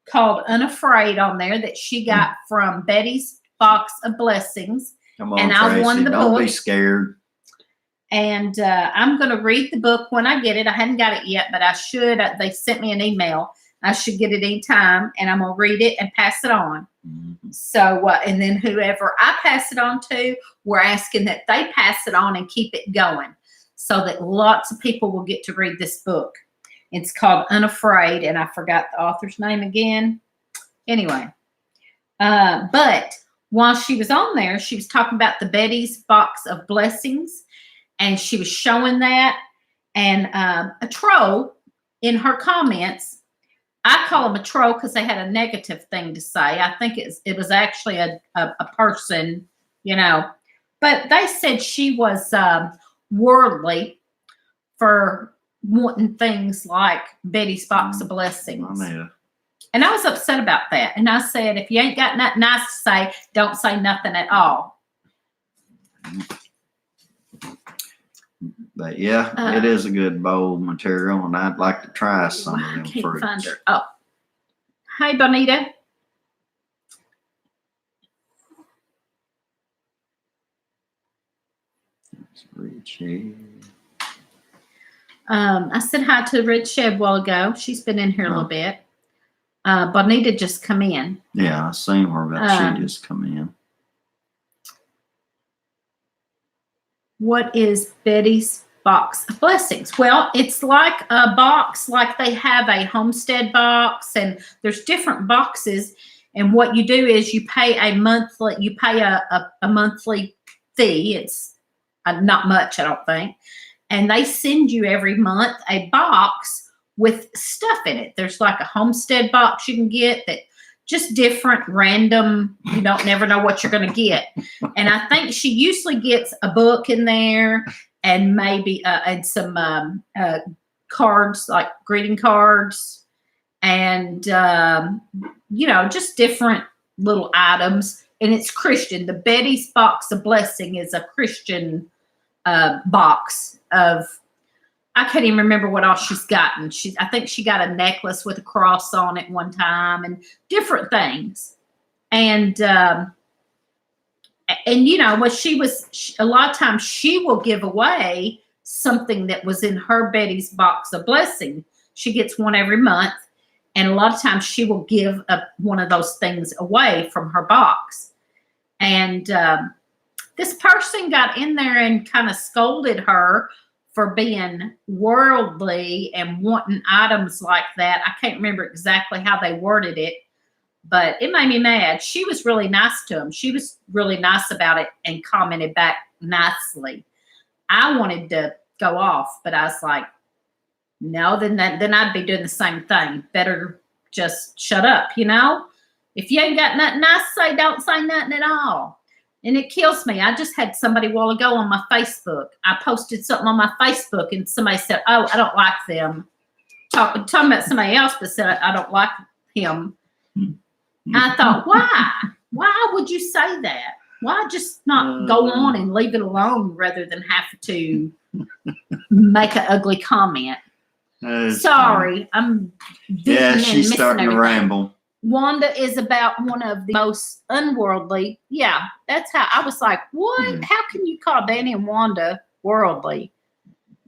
called Unafraid on there that she got from Betty's Box of Blessings. Come on, and Tracy, I won the don't book. be scared. And I'm going to read the book when I get it. I hadn't got it yet, but I should. They sent me an email. I should get it any time, and I'm going to read it and pass it on. Mm-hmm. So, and then whoever I pass it on to, we're asking that they pass it on and keep it going so that lots of people will get to read this book. It's called Unafraid, and I forgot the author's name again. Anyway, but while she was on there, she was talking about the Betty's Box of Blessings, and she was showing that. And a troll in her comments, I call them a troll because they had a negative thing to say. I think it was actually a person, you know. But they said she was worldly for wanting things like Betty's Box of Blessings. And I was upset about that. And I said, if you ain't got nothing nice to say, don't say nothing at all. But yeah, it is a good bowl material, and I'd like to try some of them I can't fruits. find her. Oh. Hi, Bonita. I said hi to Red Shed a while ago. She's been in here a little bit. Bonita just come in. Yeah, I seen her, but she just come in. What is Betty's Box of Blessings? Well, it's like a box, like they have a homestead box, and there's different boxes. And what you do is you pay a monthly fee. It's not much, I don't think. And they send you every month a box with stuff in it. There's like a homestead box you can get that just different random, you don't never know what you're going to get. And I think she usually gets a book in there and maybe and some cards, like greeting cards, and you know, just different little items. And it's Christian. The Betty's Box of Blessing is a Christian box of, I can't even remember what all she's gotten. I think she got a necklace with a cross on it one time and different things. And you know, what a lot of times she will give away something that was in her Betty's Box of Blessing. She gets one every month. And a lot of times she will give one of those things away from her box. And this person got in there and kind of scolded her for being worldly and wanting items like that. I can't remember exactly how they worded it, but it made me mad. She was really nice to him. She was really nice about it and commented back nicely. I wanted to go off, but I was like, no, then I'd be doing the same thing. Better just shut up, you know? If you ain't got nothing nice to say, don't say nothing at all. And it kills me. I just had somebody a while ago on my Facebook. I posted something on my Facebook and somebody said, oh, I don't like them. Talking about somebody else, but said, I don't like him. I thought, why? Why would you say that? Why just not go on and leave it alone rather than have to make an ugly comment? Sorry, I'm she's starting to ramble. Wanda is about one of the most unworldly. Yeah, that's how I was like, what? How can you call Danny and Wanda worldly?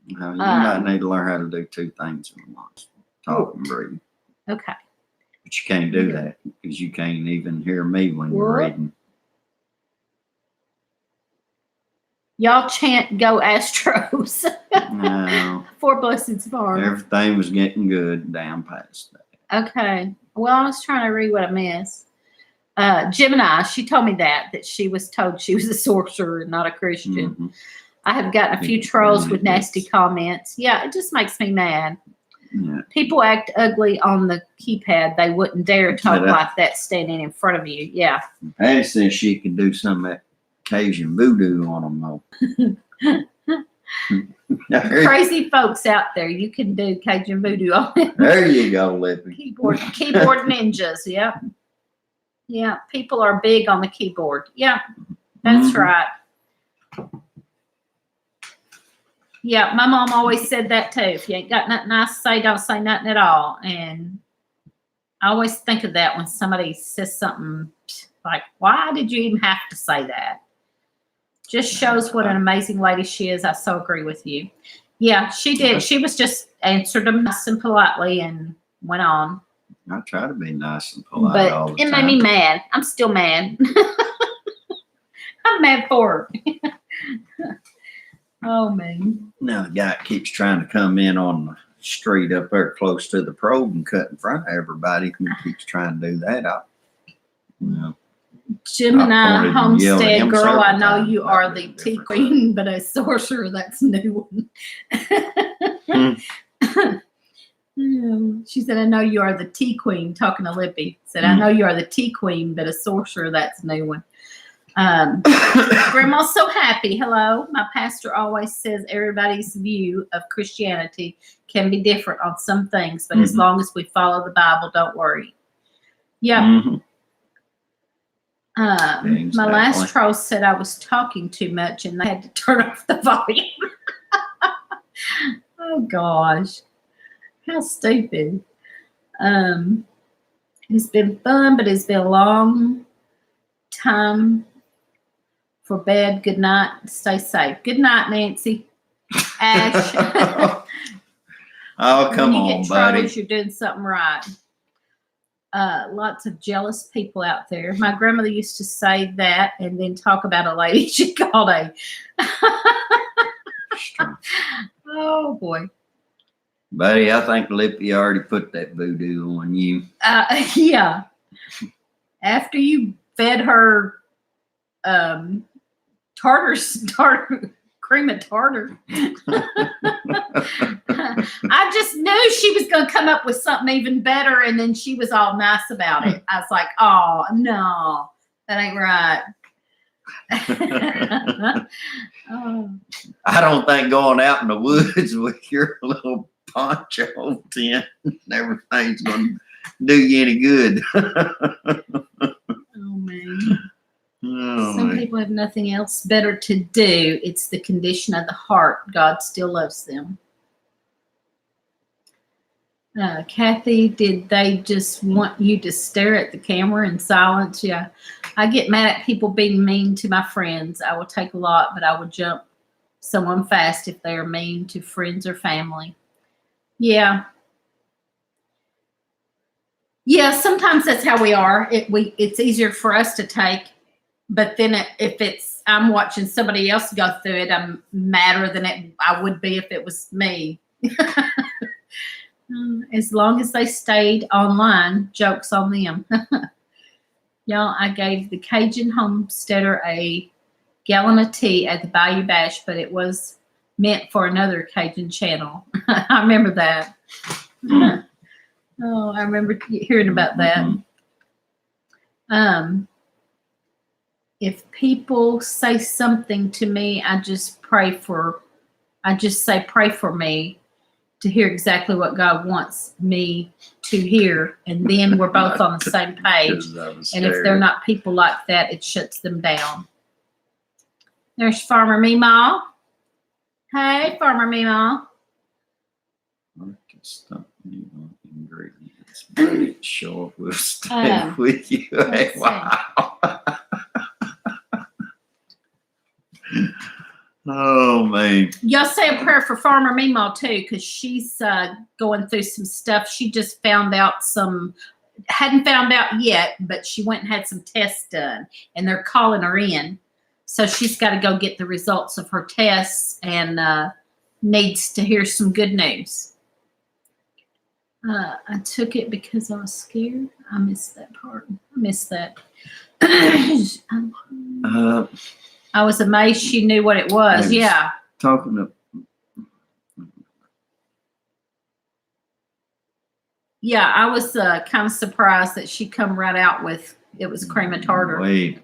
You might need to learn how to do two things at once. Talk and breathe. Okay. But you can't do that because you can't even hear me when you're reading. Y'all chant "Go Astros." No. 4 Blessings Farm. Everything was getting good down past that. Okay. Well, I was trying to read what I missed. Gemini, she told me that she was told she was a sorcerer, not a Christian. Mm-hmm. I have gotten a few trolls with nasty comments. Yeah, it just makes me mad. Yeah. People act ugly on the keypad. They wouldn't dare talk like that standing in front of you. Yeah. Patty says she can do some of that Cajun voodoo on them, though. Crazy folks out there, you can do Cajun voodoo on it. There you go, Lippy. Keyboard ninjas. Yeah. Yeah. People are big on the keyboard. Yeah. That's right. Yeah. My mom always said that too. If you ain't got nothing nice to say, don't say nothing at all. And I always think of that when somebody says something like, why did you even have to say that? Just shows what an amazing lady she is. I so agree with you. Yeah, she did. She was just answered them nice and politely and went on. I try to be nice and polite all the time. It made me mad. I'm still mad. I'm mad for her. Oh, man. Now the guy keeps trying to come in on the street up there close to the probe and cut in front of everybody. He keeps trying to do that. Gemini Homestead Girl, I know you are the tea queen, but a sorcerer, that's a new one. She said, I know you are the tea queen, talking to Lippy. Said, I know you are the tea queen, but a sorcerer, that's a new one. Grandma's so happy. Hello. My pastor always says everybody's view of Christianity can be different on some things, but as long as we follow the Bible, don't worry. Yeah. My last troll said I was talking too much and I had to turn off the volume. Oh gosh, how stupid. It's been fun, but it's been a long time for bed. Good night. Stay safe. Good night, Nancy. Ash. Oh, come on, buddy. You're doing something right. Lots of jealous people out there. My grandmother used to say that and then talk about a lady she called a. Oh, boy. Buddy, I think Lippy already put that voodoo on you. Yeah. After you fed her cream of tartar. I just knew she was going to come up with something even better, and then she was all nice about it. I was like, oh, no, that ain't right. Oh. I don't think going out in the woods with your little poncho tent and everything's going to do you any good. Oh, man. Some people have nothing else better to do. It's the condition of the heart. God still loves them. Kathy, did they just want you to stare at the camera in silence? Yeah. I get mad at people being mean to my friends. I will take a lot, but I will jump someone fast if they are mean to friends or family. Yeah. Yeah, sometimes that's how we are. It's easier for us to take. But then if I'm watching somebody else go through it, I'm madder than I would be if it was me. As long as they stayed online, joke's on them. Y'all, I gave the Cajun homesteader a gallon of tea at the Bayou Bash, but it was meant for another Cajun channel. I remember that. Oh, I remember hearing about that. if people say something to me, I just say, pray for me to hear exactly what God wants me to hear. And then we're both on the same page. And if they're not people like that, it shuts them down. There's Farmer Meemaw. Hey, Farmer Meemaw. Ingredients, but it sure will stay with you. Hey, wow. Oh man. Y'all say a prayer for Farmer Meemaw too, because she's going through some stuff. She just found out hadn't found out yet, but she went and had some tests done, and they're calling her in. So she's got to go get the results of her tests and needs to hear some good news. I took it because I was scared. I missed that part. I missed that. I was amazed she knew what it was. Yeah. Talking to. Yeah, I was kind of surprised that she come right out with it was cream of tartar. Wait.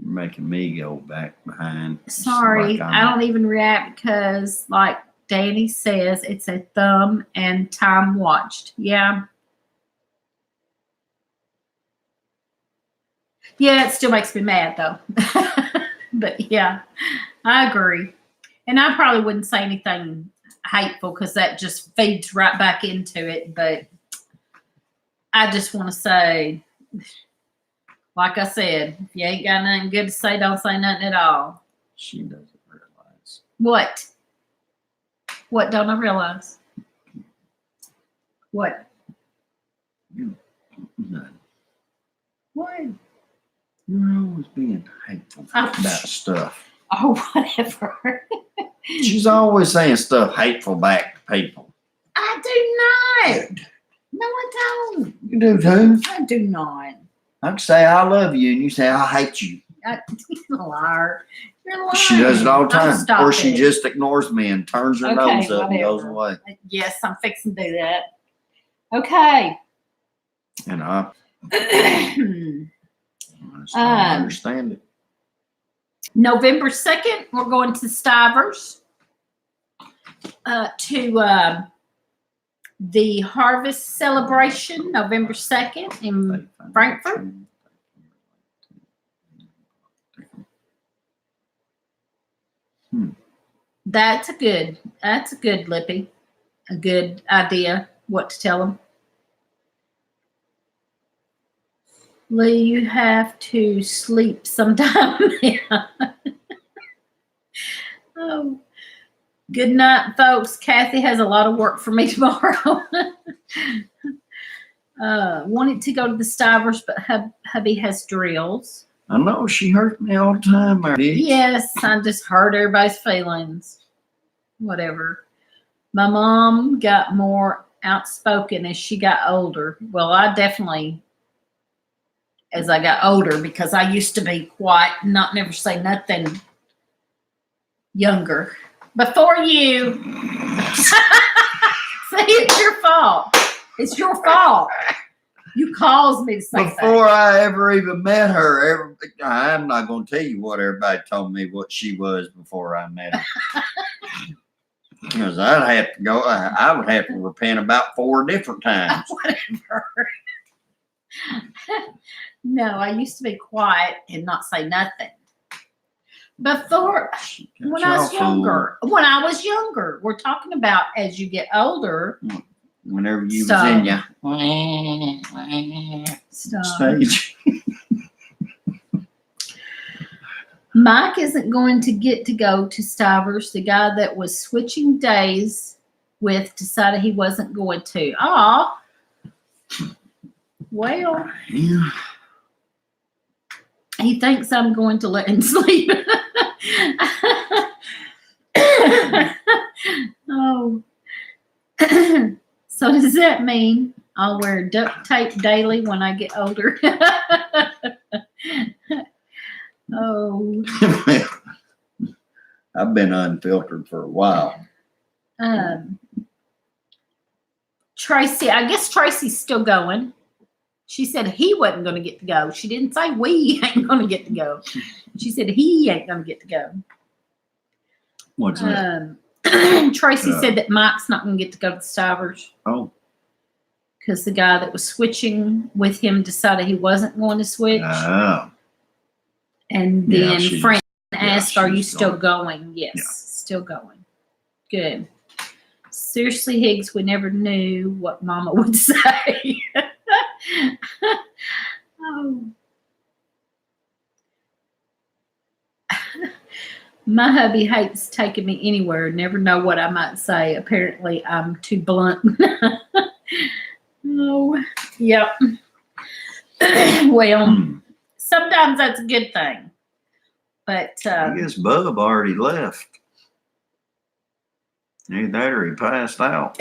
You're making me go back behind. Sorry, like I don't even react because, like Danny says, it's a thumb and time watched. Yeah. Yeah, it still makes me mad though. But yeah, I agree. And I probably wouldn't say anything hateful because that just feeds right back into it. But I just want to say, like I said, if you ain't got nothing good to say, don't say nothing at all. She doesn't realize. What? What don't I realize? What? None. What? You're always being hateful about stuff. Oh, whatever. She's always saying stuff hateful back to people. I do not. No, I don't. You do too. I do not. I can say I love you, and you say I hate you. You're a liar. You're lying. She does it all the time. Stop Or she it. just ignores me and turns her nose up and goes away. Yes, I'm fixing to do that. Okay. And I just don't understand it. November 2nd, we're going to Stivers to the Harvest Celebration, November 2nd in Frankfurt. That's a good, Lippy. A good idea what to tell them. Lee, you have to sleep sometime. Yeah. Oh, good night, folks. Kathy has a lot of work for me tomorrow. Wanted to go to the Stivers, but hubby has drills. I know she hurts me all the time. Yes, I just hurt everybody's feelings. Whatever. My mom got more outspoken as she got older. Well, I definitely, as I got older, because I used to be quiet and never say nothing younger. Before you. See, it's your fault. It's your fault. You caused me to say that. Before I ever even met her, I'm not going to tell you what everybody told me what she was before I met her. Because I'd have to go, I would have to repent about 4 different times. Whatever. No, I used to be quiet and not say nothing. Before, when I was younger, we're talking about as you get older. Whenever you was in your stage. Mike isn't going to get to go to Stivers. The guy that was switching days with decided he wasn't going to. Aw. Well. Yeah. He thinks I'm going to let him sleep. Oh. So does that mean I'll wear duct tape daily when I get older? Oh. I've been unfiltered for a while. Tracy, I guess Tracy's still going. She said he wasn't going to get to go. She didn't say we ain't going to get to go. She said he ain't going to get to go. What's that? Tracy said that Mike's not going to get to go to the Stivers. Oh. Because the guy that was switching with him decided he wasn't going to switch. Oh. And then Fran asked, are you still going? Yes, Yeah. still going. Good. Seriously, Higgs, we never knew what Mama would say. Oh. My hubby hates taking me anywhere. Never know what I might say. Apparently, I'm too blunt. Oh, yep. Well, sometimes that's a good thing. But I guess Bub already left. Either that or he passed out.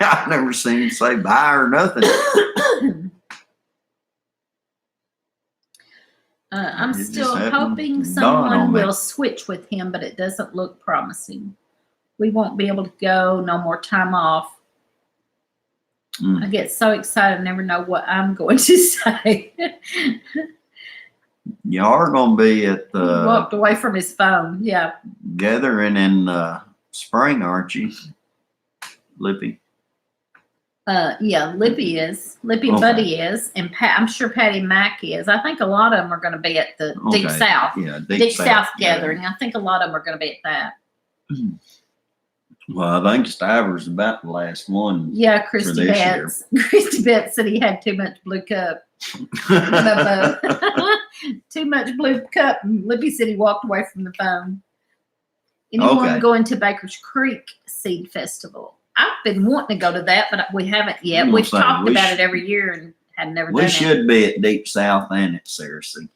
I've never seen him say bye or nothing. I'm It just still happened hoping to dawn someone on me. will switch with him, but it doesn't look promising. We won't be able to go. No more time off. I get so excited. I never know what I'm going to say. You are going to be at He the walked away from his phone. Yeah. gathering in spring, aren't you, Lippy? Yeah, Lippy is. Lippy and Okay. Buddy is. And I'm sure Patty Mack is. I think a lot of them are going to be at the Deep Okay. South. Yeah, Deep South gathering. I think a lot of them are going to be at that. Well, I think Stivers about the last one. Yeah, Christy this year. Betts. Christy Betts said he had too much blue cup. Too much blue cup. And Lippy said he walked away from the phone. Anyone Okay. going to Baker's Creek Seed Festival? I've been wanting to go to that, but we haven't yet. I'm We've gonna say, talked we about sh- it every year and have never We done should be at Deep South and at Cersei. it.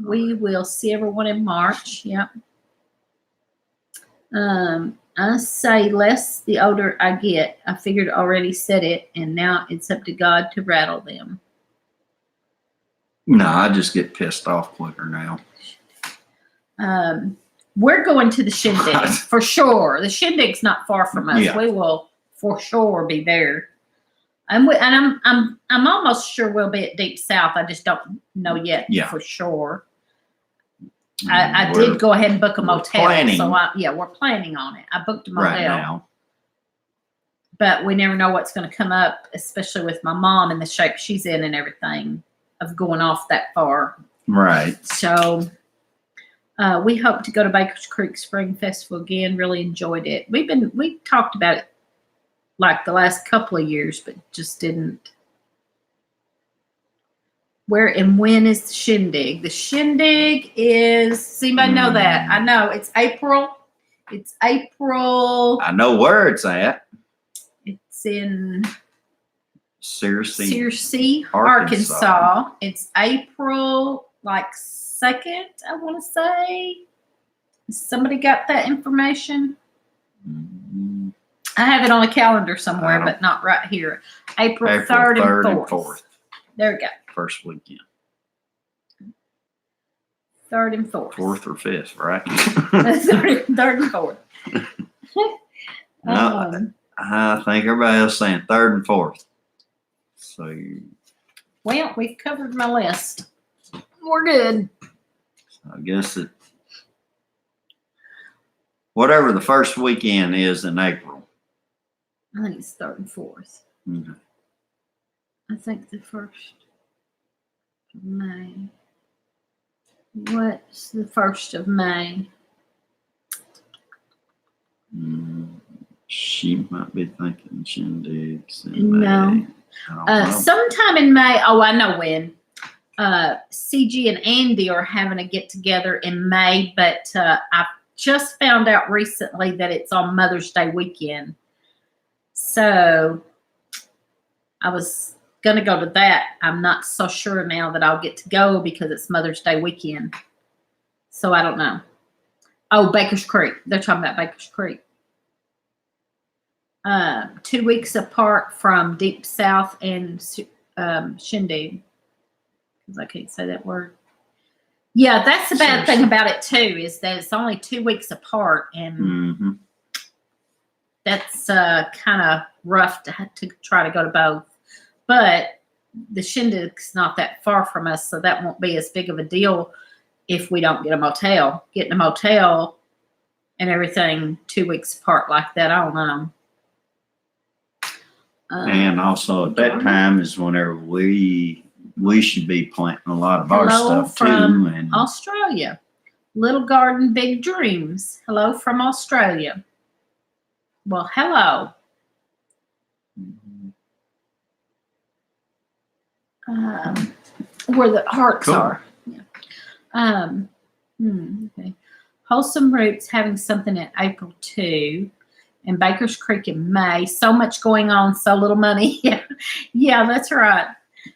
We will see everyone in March. Yep. I say less the older I get. I figured I already said it, and now it's up to God to rattle them. No, I just get pissed off quicker now. We're going to the shindig for sure. The shindig's not far from us. Yeah. We will for sure be there. I'm almost sure we'll be at Deep South. I just don't know yet for sure. I did go ahead and book a motel. Planning. So we're planning on it. I booked a motel. Right now. But we never know what's going to come up, especially with my mom and the shape she's in and everything of going off that far. Right. So we hope to go to Baker's Creek Spring Festival again. Really enjoyed it. We talked about it like the last couple of years, but just didn't. Where and when is the shindig? The shindig is, does anybody know that? I know it's April. It's April. I know where it's at. It's in Searcy, Arkansas. It's April like 2nd, I want to say. Somebody got that information? I have it on a calendar somewhere, but not right here. April 3rd and 4th. There we go. First weekend. 3rd and 4th. 4th or 5th, right? 3rd and 4th. No, I think everybody else saying 3rd and 4th. So, well, we've covered my list. We're good. I guess it, whatever the first weekend is in April. I think it's 3rd and 4th. Mm-hmm. I think the 1st of May. What's the 1st of May? She might be thinking shindigs in No. May. I don't know. Sometime in May. Oh, I know when. CG and Andy are having a get together in May, but I just found out recently that it's on Mother's Day weekend. So I was going to go to that. I'm not so sure now that I'll get to go because it's Mother's Day weekend. So I don't know. Oh, Baker's Creek. They're talking about Baker's Creek. 2 weeks apart from Deep South and Shindig. Because I can't say that word. Yeah, that's the bad thing about it too, is that it's only 2 weeks apart, and that's kind of rough to try to go to both. but the Shindig's not that far from us, so that won't be as big of a deal if we don't get a motel. Getting a motel and everything 2 weeks apart like that, I don't know. And also at that time is whenever we should be planting a lot of our Hello stuff too. from And Australia. Little Garden, Big Dreams. Hello from Australia. Well, hello. Where the hearts Cool. are. Yeah. Okay. Wholesome Roots having something in April too, and Baker's Creek in May. So much going on, so little money. Yeah, that's right.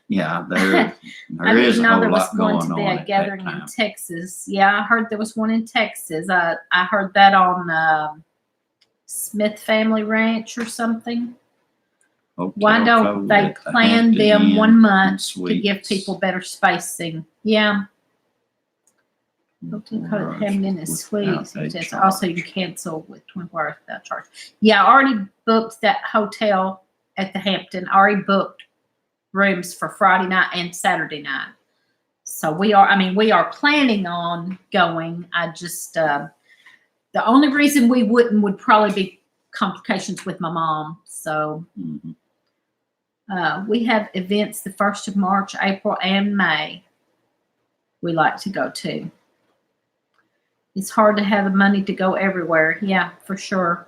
yeah, there I is didn't a know whole there was lot going going to be on a at gathering that in time. Texas. Yeah, I heard there was one in Texas. I heard that on Smith Family Ranch or something. Why Hotel don't Code they at the plan Hampton them Inn 1 month and to give Suites. people better spacing? Yeah. Hotel Code at Hampton Inn Without Suites. a Just charge. also, you can cancel with 24 hours without charge. Yeah, I already booked that hotel at the Hampton. I already booked rooms for Friday night and Saturday night. So we are planning on going. I just, the only reason we wouldn't would probably be complications with my mom. So we have events the 1st of March, April, and May we like to go to. It's hard to have the money to go everywhere. Yeah, for sure.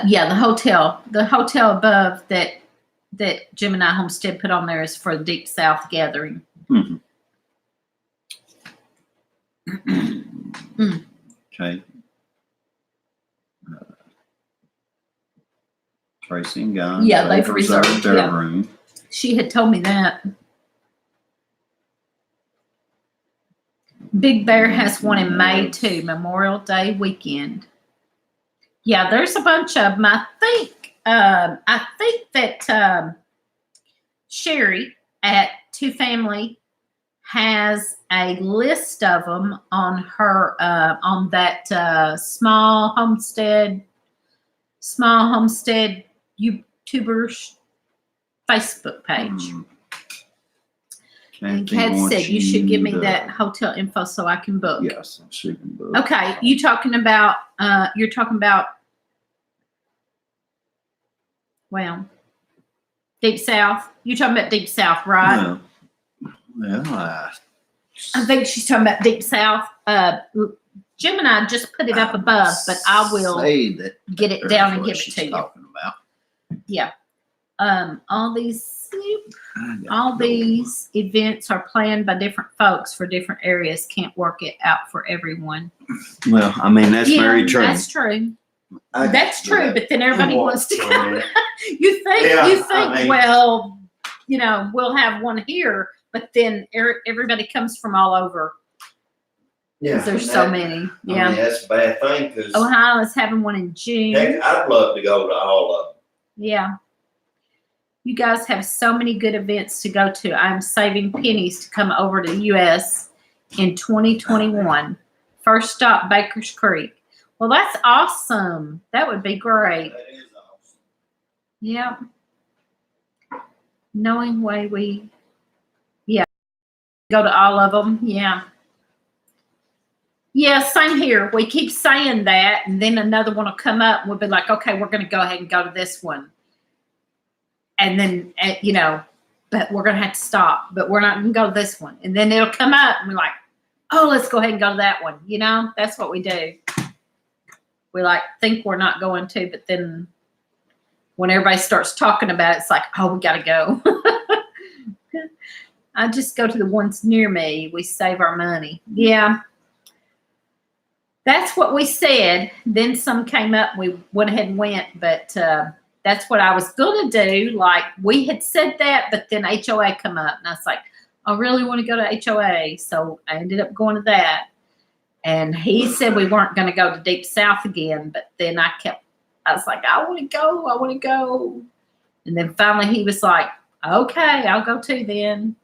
Yeah, the hotel above that Gemini Homestead put on there is for the Deep South gathering. Okay. Tracy and Guns. Yeah, they've reserved, their yeah. room. She had told me that. Big Bear has one in May too, Memorial Day weekend. Yeah, there's a bunch of them. I think that Sherry at Two Family has a list of them on her on that small homestead YouTubers Facebook page. And Kat said you should give me that hotel info so I can book. Yes, she can book. Okay, you're talking about well, Deep South. You're talking about Deep South, right? Well, I think she's talking about Deep South. Gemini just put it up above, but I will get it down and give it to you. Talking about. Yeah. All these events are planned by different folks for different areas. Can't work it out for everyone. Well, I mean, that's very true. That's true. That's true, but then everybody wants to come. You think, well, we'll have one here, but then everybody comes from all over. Yeah, there's so many. Yeah, I mean, that's a bad thing because Ohio is having one in June. heck, I'd love to go to all of them. Yeah. You guys have so many good events to go to. I'm saving pennies to come over to the U.S. in 2021. First stop, Baker's Creek. Well, that's awesome. That would be great. That is awesome. Yeah. Knowing way we, go to all of them. Yeah. Yeah, same here. We keep saying that, and then another one will come up, and we'll be like, okay, we're going to go ahead and go to this one. And then, but we're going to have to stop, but we're not going to go to this one. And then it'll come up, and we're like, oh, let's go ahead and go to that one. That's what we do. We think we're not going to, but then when everybody starts talking about it, it's like, oh, we got to go. I just go to the ones near me. We save our money. Yeah. That's what we said. Then some came up. We went ahead and went, but that's what I was going to do. We had said that, but then HOA come up, and I was like, I really want to go to HOA. So I ended up going to that. And he said we weren't going to go to Deep South again, but then I was like, I want to go. And then finally he was like, okay, I'll go too then.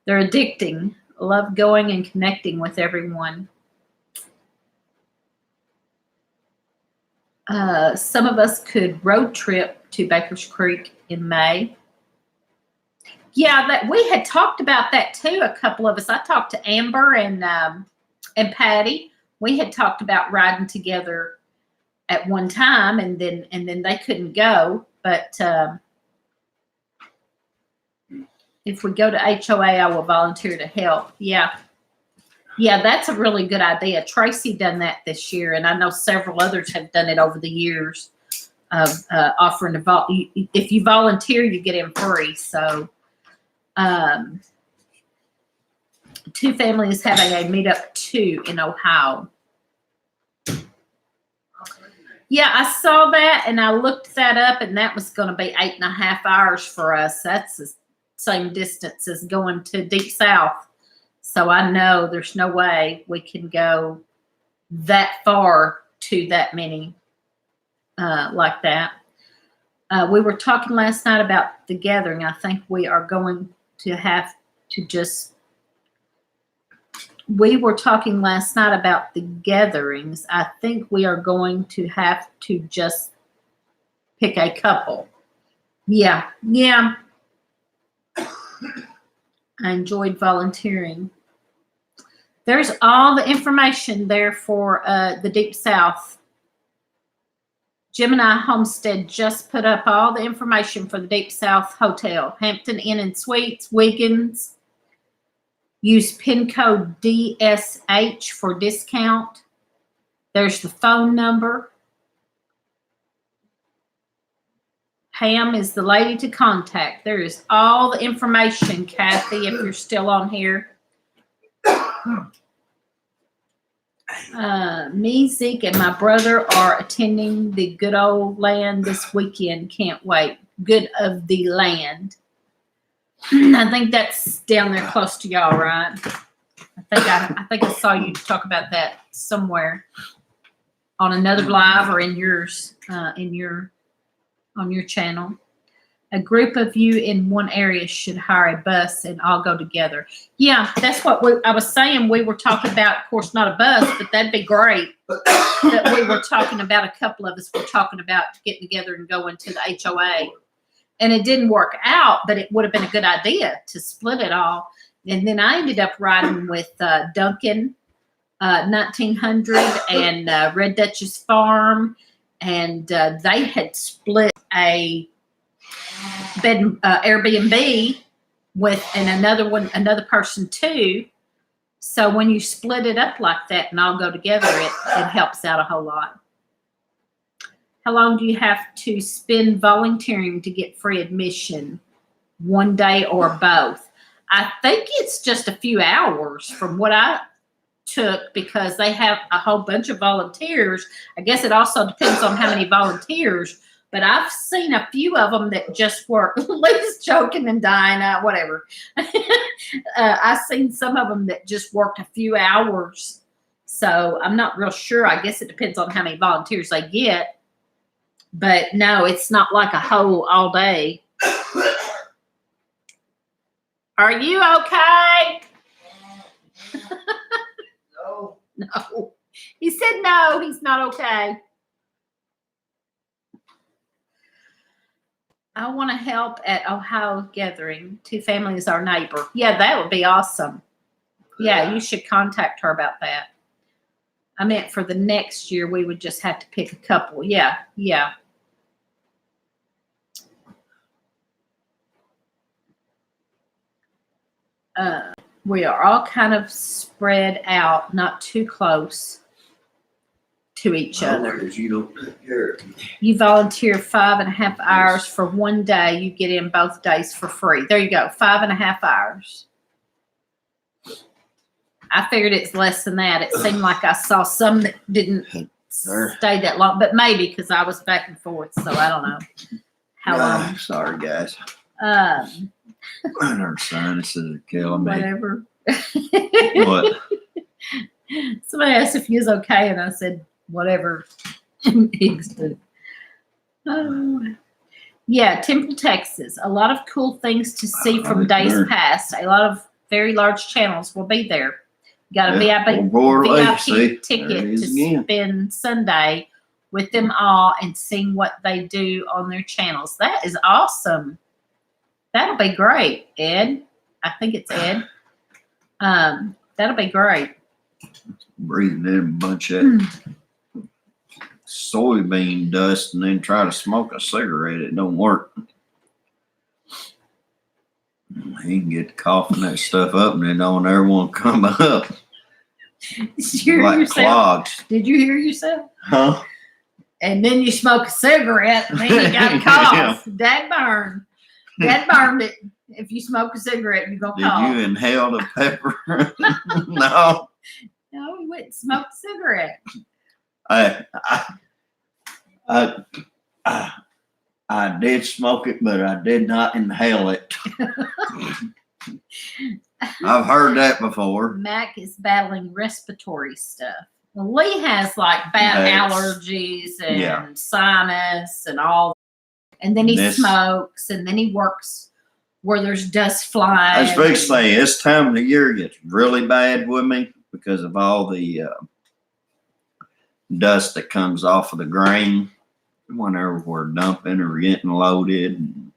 They're addicting. Love going and connecting with everyone. Some of us could road trip to Baker's Creek in May. Yeah, that we had talked about that too. A couple of us. I talked to Amber and Patty. We had talked about riding together at one time, and then they couldn't go. But if we go to HOA, I will volunteer to help. Yeah, that's a really good idea. Tracy done that this year, and I know several others have done it over the years of offering to if you volunteer, you get in free. So. Two families having a meetup too in Ohio. Yeah, I saw that and I looked that up, and that was going to be 8.5 hours for us. That's the same distance as going to Deep South. So I know there's no way we can go that far to that many like that. We were talking last night about the gathering. I think we are going to have to just. We were talking last night about the gatherings. I think we are going to have to just pick a couple. Yeah. I enjoyed volunteering. There's all the information there for the Deep South. Gemini Homestead just put up all the information for the Deep South Hotel. Hampton Inn and Suites, Wiggins. Use PIN code DSH for discount. There's the phone number. Pam is the lady to contact. There is all the information, Kathy, if you're still on here. Me, Zeke, and my brother are attending the Good Old Land this weekend. Can't wait. Good of the Land. I think that's down there close to y'all, right? I think I saw you talk about that somewhere on another live or in yours, on your channel. A group of you in one area should hire a bus and all go together. Yeah, that's what I was saying. We were talking about, of course, not a bus, but that'd be great. That we were talking about, a couple of us were talking about getting together and going to the HOA. And it didn't work out, but it would have been a good idea to split it all. And then I ended up riding with Duncan, 1900, and Red Duchess Farm. And they had split a bed Airbnb with another person too. So when you split it up like that and all go together, it helps out a whole lot. How long do you have to spend volunteering to get free admission? One day or both? I think it's just a few hours from what I took, because they have a whole bunch of volunteers. I guess it also depends on how many volunteers, but I've seen a few of them that just work. Liz joking and dying, whatever. I've seen some of them that just worked a few hours. So I'm not real sure. I guess it depends on how many volunteers they get. But no, it's not like a whole all day. Are you okay? No. No. He said no, he's not okay. I want to help at Ohio Gathering. Two families, our neighbor. Yeah, that would be awesome. Yeah, you should contact her about that. I meant for the next year, we would just have to pick a couple. Yeah. We are all kind of spread out, not too close to each other. Because you don't take care of me. You volunteer 5.5 hours for one day. You get in both days for free. There you go, 5.5 hours. I figured it's less than that. It seemed like I saw some that didn't stay that long, but maybe because I was back and forth, so I don't know how long. Sorry, guys. Our sinuses are killing me. Whatever. What? Somebody asked if you was okay, and I said, whatever. Oh. Yeah, Temple, Texas. A lot of cool things to see from days past. A lot of very large channels will be there. You got a VIP ticket to spend Sunday with them all and seeing what they do on their channels. That is awesome. That'll be great, Ed. I think it's Ed. That'll be great. Breathing in a bunch of soybean dust and then try to smoke a cigarette. It don't work. He can get to coughing that stuff up and it don't ever want to come up. Did you hear Like yourself? clogs. Did you hear yourself? Huh? And then you smoke a cigarette and then you got coughs. Dad burned. Dad burned it. If you smoke a cigarette, you're going to Did cough. you inhale the pepper? No. No, he went and smoked a cigarette. I did smoke it, but I did not inhale it. I've heard that before. Mac is battling respiratory stuff. Well, Lee has like bad allergies and yeah. sinus and all. And then he smokes and then he works where there's dust flying. I was supposed to say, this time of the year gets really bad with me because of all the dust that comes off of the grain whenever we're dumping or getting loaded and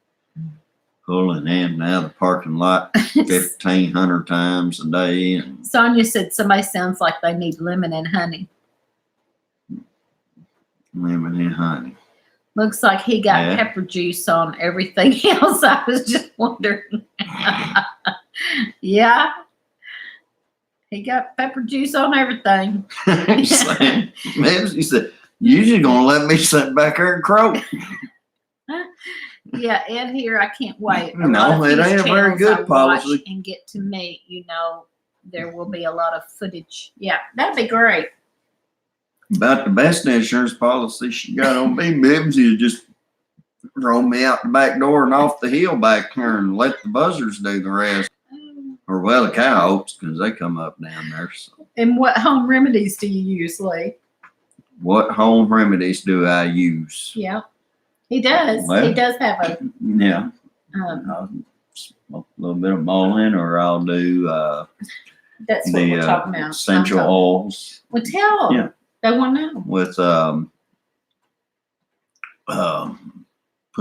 pulling in and out of the parking lot 1,500 times a day. And Sonia said somebody sounds like they need lemon and honey. lemon and honey. Looks like he got pepper juice on everything else. I was just wondering. Yeah. He got pepper juice on everything. He said, "You just gonna let me sit back here and croak?" Yeah, Ed here, I can't wait. No, it ain't a very good policy. And get to meet, there will be a lot of footage. Yeah, that'd be great. About the best insurance policy she got on me, Bibbs, you just throw me out the back door and off the hill back here and let the buzzards do the rest. Or, well, the coyotes, because they come up down there. So. And what home remedies do you use, Lee? What home remedies do I use? Yeah, he does. Well, he does have a. Yeah. I'll smoke a little bit of mullein, or I'll do that's what we're talking about. Essential oils. Well, tell them. Yeah. They want to know. With put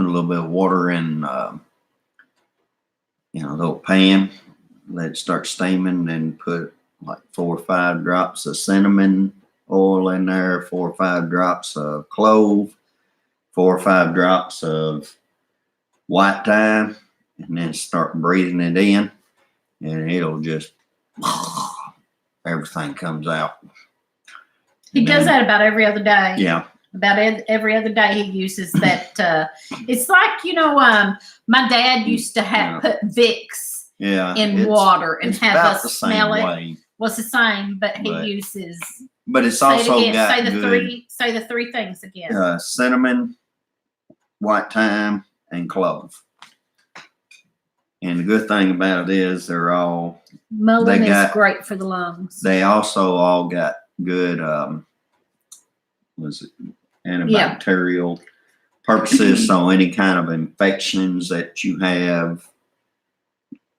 a little bit of water in a little pan, let it start steaming, then put like 4 or 5 drops of cinnamon oil in there, 4 or 5 drops of clove, 4 or 5 drops of white thyme, and then start breathing it in, and it'll just everything comes out. He does that about every other day. Yeah. About every other day he uses that. It's like, my dad used to have put Vicks in water and have us smell it. Well, it's the same, but he uses. But it's also got say the three things again. Cinnamon, white thyme, and clove. And the good thing about it is they're all. Mullein is great for the lungs. They also all got good antibacterial purposes. So any kind of infections that you have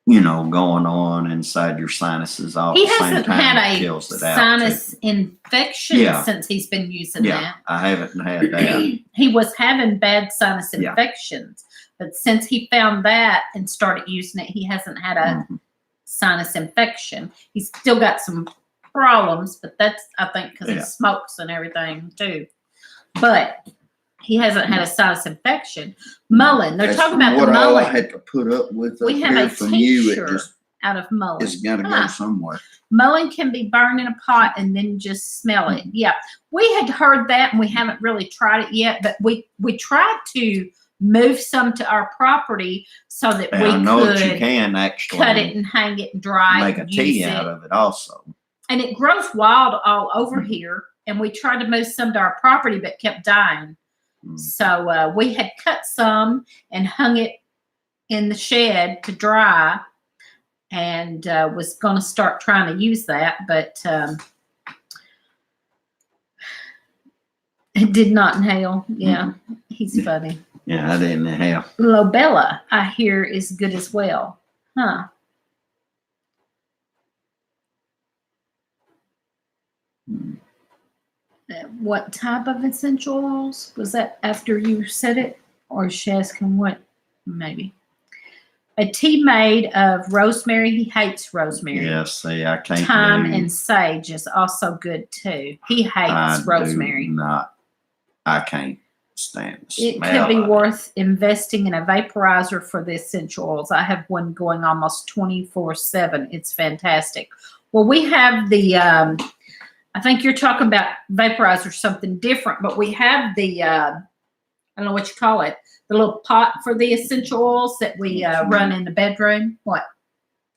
going on inside your sinuses all he at the same time, had a kills it out. Sinus infection since he's been using that. I haven't had that. He was having bad sinus infections, but since he found that and started using it, he hasn't had a sinus infection. He's still got some problems, but that's, I think, because he smokes and everything too. But he hasn't had a sinus infection. Mullein. They're talking about the mullein. I had to put up with. We have a tincture out of mullein. It's got to go somewhere. Mullein can be burned in a pot and then just smell it. Yeah, we had heard that, and we haven't really tried it yet. But we tried to move some to our property so that we could you can actually cut it and hang it and dry. Make a tea out of it also. And it grows wild all over here. And we tried to move some to our property, but kept dying. So we had cut some and hung it in the shed to dry, and was going to start trying to use that, but it did not inhale. Yeah, he's funny. Yeah, I didn't inhale. Lobella, I hear, is good as well. Huh. What type of essential oils? Was that after you said it? Or is she asking what? Maybe. A tea made of rosemary. He hates rosemary. Yeah, see, I can't Thyme do. and sage is also good too. He I hates rosemary. do not. I can't stand the It smell could be of it. worth investing in a vaporizer for the essential oils. I have one going almost 24/7. It's fantastic. Well, we have the, I think you're talking about vaporizer, something different, but we have the, I don't know what you call it, the little pot for the essential oils that we run in the bedroom. What?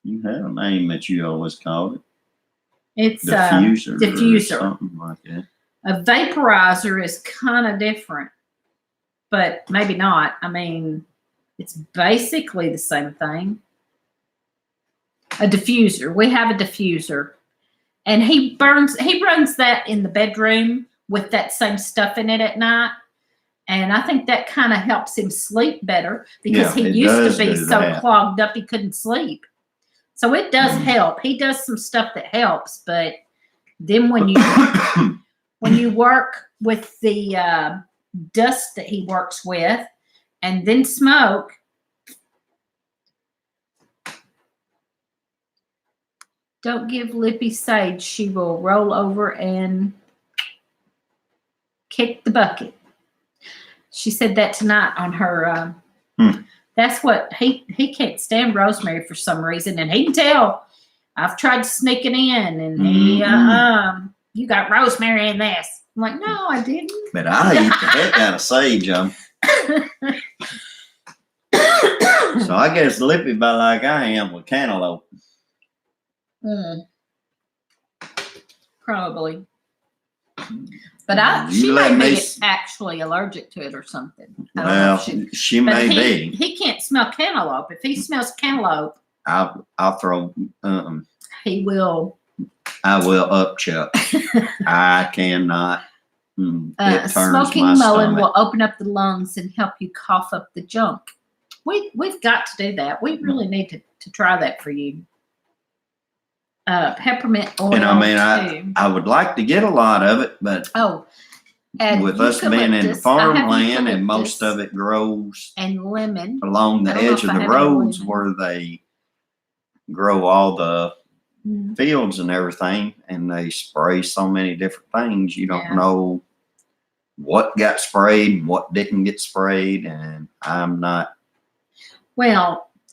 You have a name that you always call it. It's Diffuser. Or diffuser. something like that. A vaporizer is kind of different, but maybe not. I mean, it's basically the same thing. A diffuser. We have a diffuser. And he runs that in the bedroom with that same stuff in it at night. And I think that kind of helps him sleep better because Yeah, he it used does to be do so that. clogged up he couldn't sleep. So it does help. He does some stuff that helps, but then when you work with the dust that he works with and then smoke, don't give Lippy sage. She will roll over and kick the bucket. She said that tonight on her. That's what he can't stand rosemary for some reason, and he can tell. I've tried to sneak it in, and he you got rosemary in this. I'm like, no, I didn't. But I eat the heck out of sage. So I guess Lippy by like I am with cantaloupe. Probably. But she may be actually allergic to it or something. I don't know if she may be. He can't smell cantaloupe. If he smells cantaloupe, I'll throw. He will. I will upchuck. I cannot. It turns Smoking my mullein stomach. will open up the lungs and help you cough up the junk. We've got to do that. We really need to try that for you. Peppermint oil. And I mean, I would like to get a lot of it, but with us being in the farmland and most of it grows and lemon along the edge of the roads where they grow all the fields and everything, and they spray so many different things, you don't know what got sprayed, what didn't get sprayed, and I'm not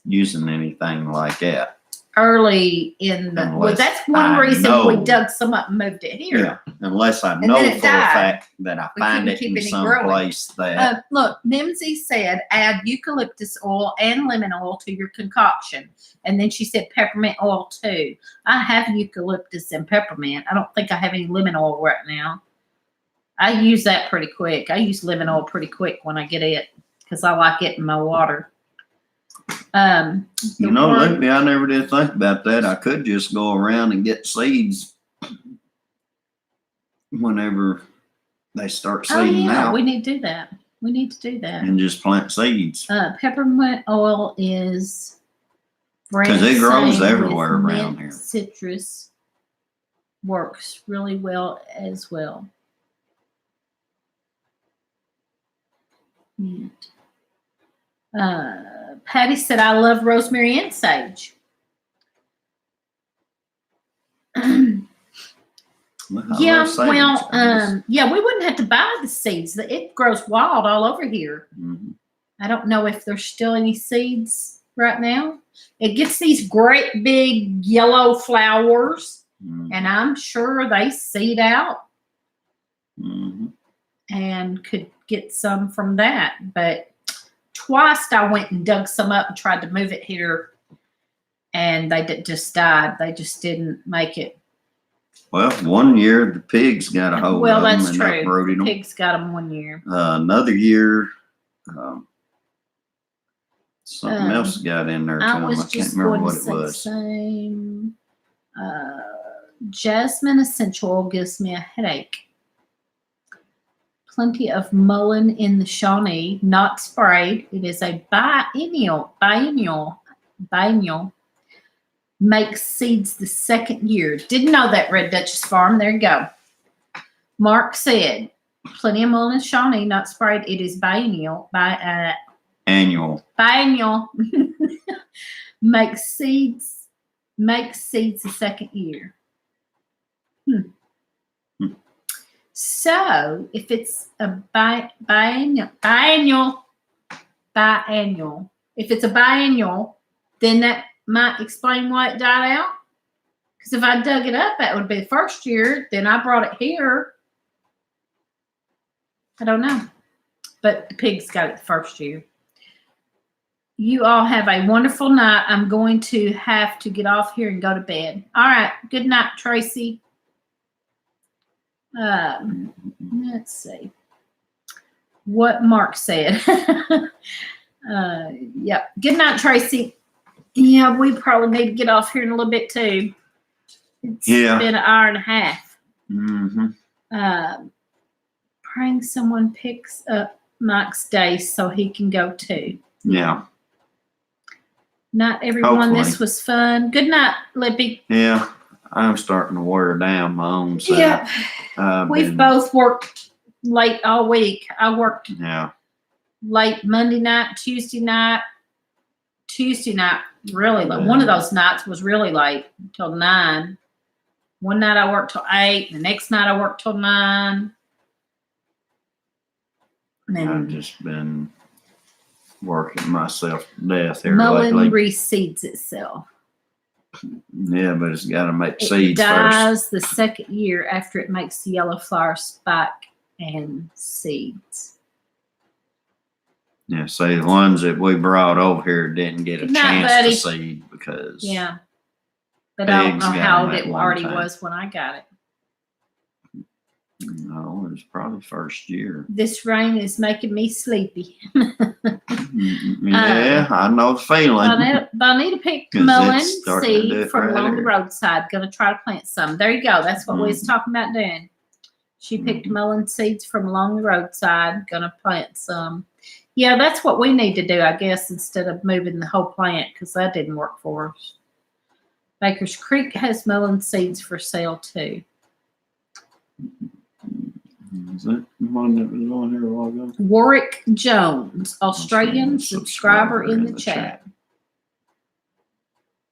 using anything like that. Early in the that's one reason we dug some up and moved it here. Yeah, unless I know for a fact that I find it in some place that. Look, Mimsy said add eucalyptus oil and lemon oil to your concoction, and then she said peppermint oil too. I have eucalyptus and peppermint. I don't think I have any lemon oil right now. I use that pretty quick. I use lemon oil pretty quick when I get it because I like it in my water. Lately I never did think about that. I could just go around and get seeds whenever they start seeding out. We need to do that. And just plant seeds. Peppermint oil is because it grows everywhere around here. Citrus works really well as well. Mint. Patty said, I love rosemary and sage. We wouldn't have to buy the seeds. It grows wild all over here. I don't know if there's still any seeds right now. It gets these great big yellow flowers, and I'm sure they seed out and could get some from that. But twice I went and dug some up and tried to move it here, and they just died. They just didn't make it. Well, one year the pigs got a hold of them and uprooted them. Pigs got them one year. Another year, something else got in there to them. I can't remember what it was. Jasmine essential oil gives me a headache. Plenty of mullein in the Shawnee, not sprayed. It is a biennial. Makes seeds the second year. Didn't know that, Red Duchess Farm. There you go. Mark said, plenty of mullein and Shawnee not sprayed. It is biennial. Annual. Biennial. Make seeds the second year. So if it's a biennial, if it's a biennial, then that might explain why it died out. Because if I dug it up, that would be the first year. Then I brought it here. I don't know. But the pigs got it the first year. You all have a wonderful night. I'm going to have to get off here and go to bed. All right. Good night, Tracy. Let's see what Mark said. Yep. Good night, Tracy. Yeah, we probably need to get off here in a little bit too. It's been an hour and a half. Praying someone picks up Mike's day so he can go too. Yeah. Not everyone. Hopefully. This was fun. Good night, Lippy. Yeah. I'm starting to wear down my own self. Yep. We've both worked late all week. I worked late Monday night, Tuesday night, really late. One of those nights was really late, till 9. One night I worked till 8. The next night I worked till 9. And I've just been working myself to death here mullein lately. reseeds itself. Yeah, but it's got to make It seeds dies first. the second year after it makes the yellow flower spike and seeds. Yeah, see, the ones that we brought over here didn't get a Good night, chance buddy. to seed because Yeah. But I don't pigs know got how them old at it one already time. was when I got it. No, it was probably first year. This rain is making me sleepy. Yeah, I know the feeling. Bonita picked 'Cause mullein it's starting to do seed it from right along the here. roadside. Gonna try to plant some. There you go. That's what we was talking about doing. She picked mullein seeds from along the roadside. Gonna plant some. Yeah, that's what we need to do, I guess, instead of moving the whole plant, because that didn't work for us. Baker's Creek has mullein seeds for sale too. Is that the one that was on here a while ago? Warwick Jones, Australian subscriber in the chat.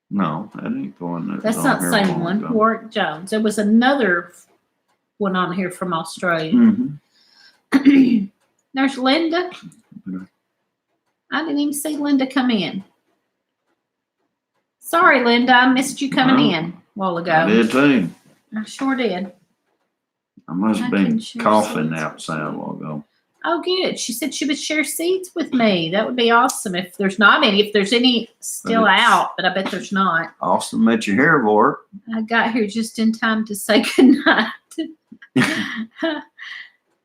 No, that ain't the one that That's was not on the here a same while one. ago. Warwick Jones. There was another one on here from Australia. Mhm. There's Linda. Okay. I didn't even see Linda come in. Sorry, Linda. I missed you coming in a while ago. I did too. I sure did. I must have I can been share coughing seeds. outside a while ago. Oh, good. She said she would share seeds with me. That would be awesome. If there's not any, if there's any still But it's- out, but I bet there's not. Awesome that you're here, Ward. I got here just in time to say goodnight.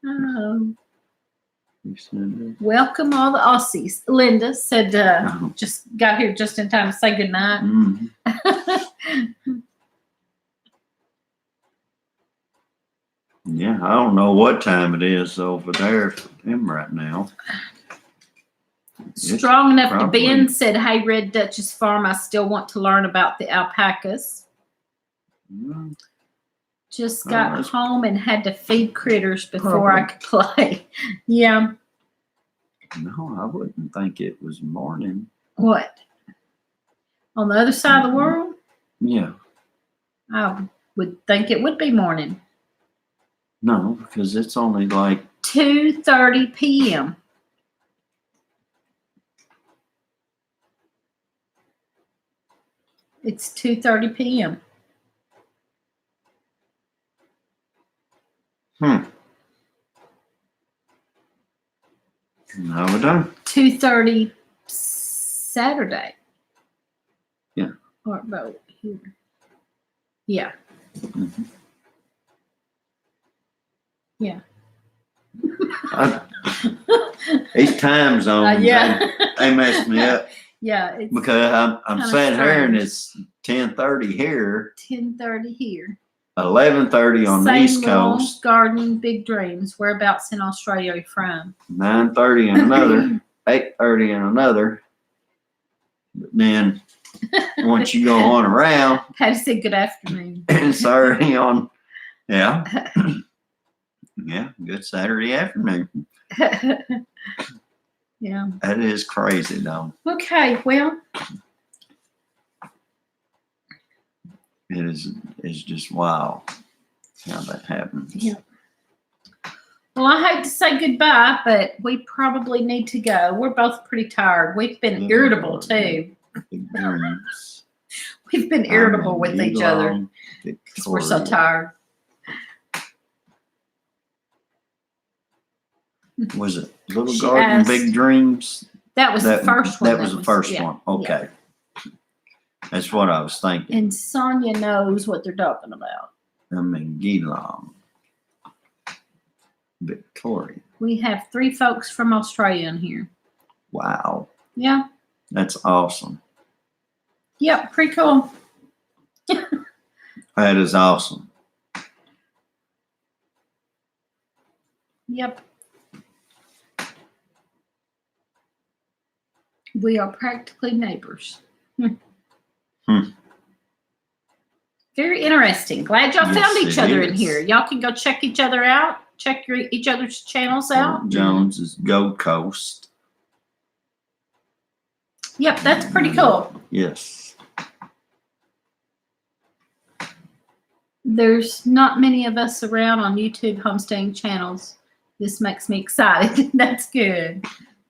Oh, You said welcome all the Aussies. Linda said, that. just got here just in time to say goodnight. Mhm. Yeah, I don't know what time it is over there for him right now. Strong enough to probably- bend said, hey, Red Duchess Farm, I still want to learn about the alpacas. Mm, Just Oh, got that's- home and had to feed critters before I could play. Yeah. No, I wouldn't think it was morning. What? On the other side of the world? Yeah, I would think it would be morning. no, because it's only like 2:30 p.m. It's 2:30 p.m. No, we don't. 2:30 Saturday. Yeah. Or about here. Yeah. Mhm. Yeah. These time zones, Yeah. they mess me up Yeah. It's because I'm kinda sitting here and strange. it's 10:30 here, 10:30 here. 11:30 on the Same East little Coast, garden, big dreams. Whereabouts in Australia are you from? 9:30 in another, 8:30 in another. But then once you go on around, Had to say good afternoon. it's already on. Yeah. Yeah, good Saturday afternoon. Yeah. That is crazy, though. Okay. Well, It's just wild how that happens. yeah. Well, I hate to say goodbye, but we probably need to go. We're both pretty tired. We've been Yeah, irritable we are. too. Big dreams. We've been irritable with each other because we're so tired. Was it Little She Garden, asked- Big Dreams? That was the first one. That was the first yeah, one. Okay. That's what I was thinking. And Sonia knows what they're talking about. I mean, Geelong. Victoria. We have 3 folks from Australia in here. Wow. Yeah. That's awesome. Yep. Pretty cool. That is awesome. Yep. We are practically neighbors. Very interesting. Glad y'all Yes, found each it other in is. here. Y'all can go check each other out. Check each other's channels out. Jones is Gold Coast. Yep, that's pretty cool. Yes. There's not many of us around on YouTube homesteading channels. This makes me excited. That's good.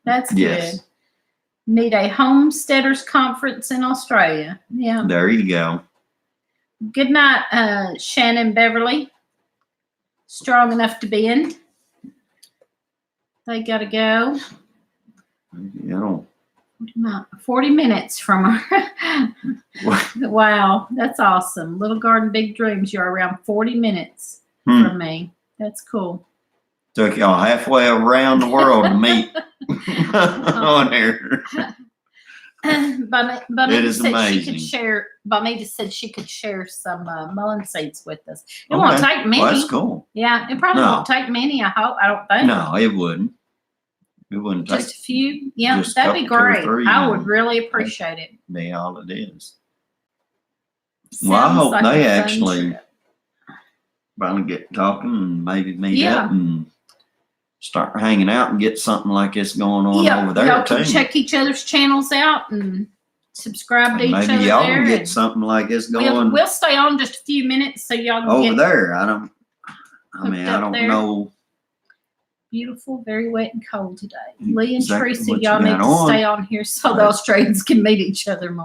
That's good. Yes. Need a homesteaders conference in Australia. Yeah. There you go. Good night, Shannon Beverly. Strong enough to bend. They gotta go. You know. 40 minutes from her. Wow, that's awesome. Little Garden, Big Dreams. You're around 40 minutes from me. That's cool. Took y'all halfway around the world to meet on here. Bonita said amazing. she could share. Bonita said she could share some mullein seeds with us. It won't take many. Well, that's cool. Yeah, it probably won't take many. I hope. I don't think. No, it wouldn't. It wouldn't take. Just a few. Yeah, just that'd be couple, 2 or great. 3, I would really appreciate it. Be all it is. Well, I Sounds hope like they a fun actually trip. finally get talking and maybe meet Yeah. up and start hanging out and get something like this going on Yeah, over there y'all too. can check each other's channels out and subscribe to And each other maybe y'all there. can get and something like this going we'll stay on just a few minutes so y'all can over get there. I hooked I up don't there. know. beautiful, very wet and cold today. Lee and Exactly Teresa, what you y'all need got to on. stay on here so the Australians can meet each other more.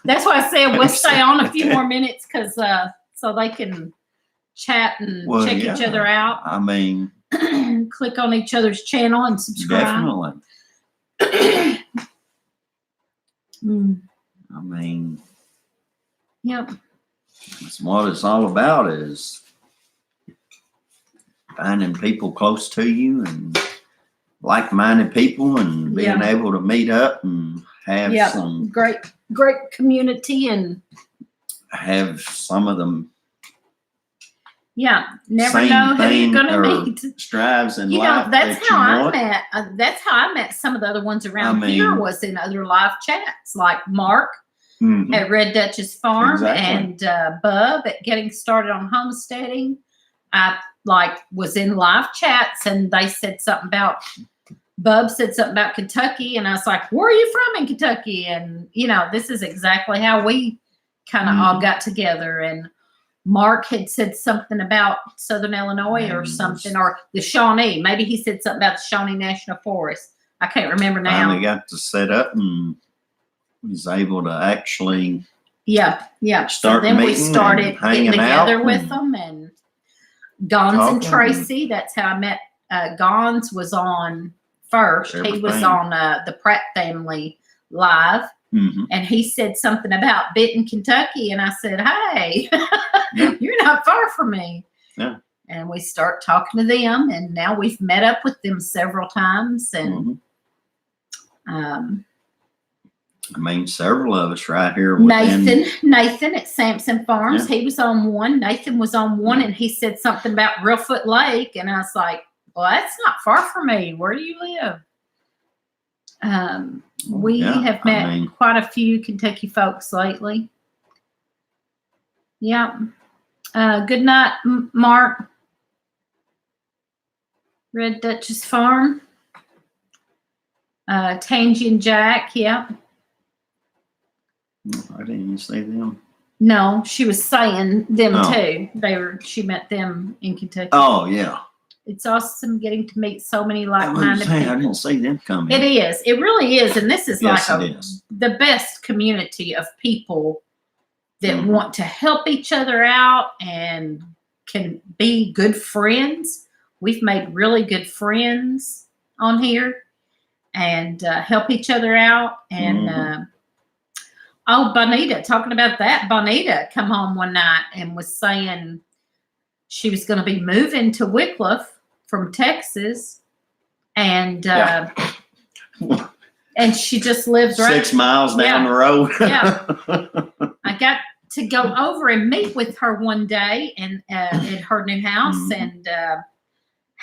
That's why I said we'll stay on a few more minutes because so they can chat and check each other out. I mean, Click on each other's channel and subscribe. definitely. Mm. I mean, Yep. that's what it's all about, is finding people close to you and like-minded people and being Yeah. able to meet up and have Yep. some, Great community and have some of them yeah, never same know who thing you're gonna or meet. strives in You life know, that's that how you I want. met. That's how I met some of the other ones around I here. mean- Was in other live chats, like Mark Mhm. at Red Duchess Farm Exactly. and Bub at Getting Started on Homesteading. I was in live chats and they said something about Bub said something about Kentucky and I was like, "Where are you from in Kentucky?" And this is exactly how we kind of all got together. And Mark had said something about Southern Illinois or something, or the Shawnee. Maybe he said something about the Shawnee National Forest. I can't remember now. Finally got to set up and was able to actually Yeah. So start then we meeting and started getting hanging together out with and them and Gons and talking. Tracy. That's how I met. Gons was on first. He was Everything. on the Pratt family live. Mhm. And he said something about Benton, Kentucky. And I said, "Hey, Yeah. you're not far from me." Yeah. And we start talking to them. And now we've met up with them several times. And Mhm. I mean, several of us right here within. Nathan at Sampson Farms, Yeah. he was on one. Nathan was on one. And he said something about Reelfoot Lake. And I was like, "Well, that's not far from me. Where do you live?" We Yeah, have I met mean- quite a few Kentucky folks lately. Yeah. Good night, Mark. Red Duchess Farm. Tangy and Jack, yeah. I didn't even see them. No, she was saying them Oh. too. She met them in Kentucky. Oh, yeah. It's awesome getting to meet so many I like-minded people. didn't see them coming. It is. It really is. And this is Yes, like it is. the best community of people that Mhm. want to help each other out and can be good friends. We've made really good friends on here and help each other out. And Mhm. Bonita, talking about that, Bonita come home one night and was saying she was going to be moving to Wycliffe from Texas. And and she just lives right 6 miles down Yeah. the road. Yeah. I got to go over and meet with her one day and at her new house, Mhm.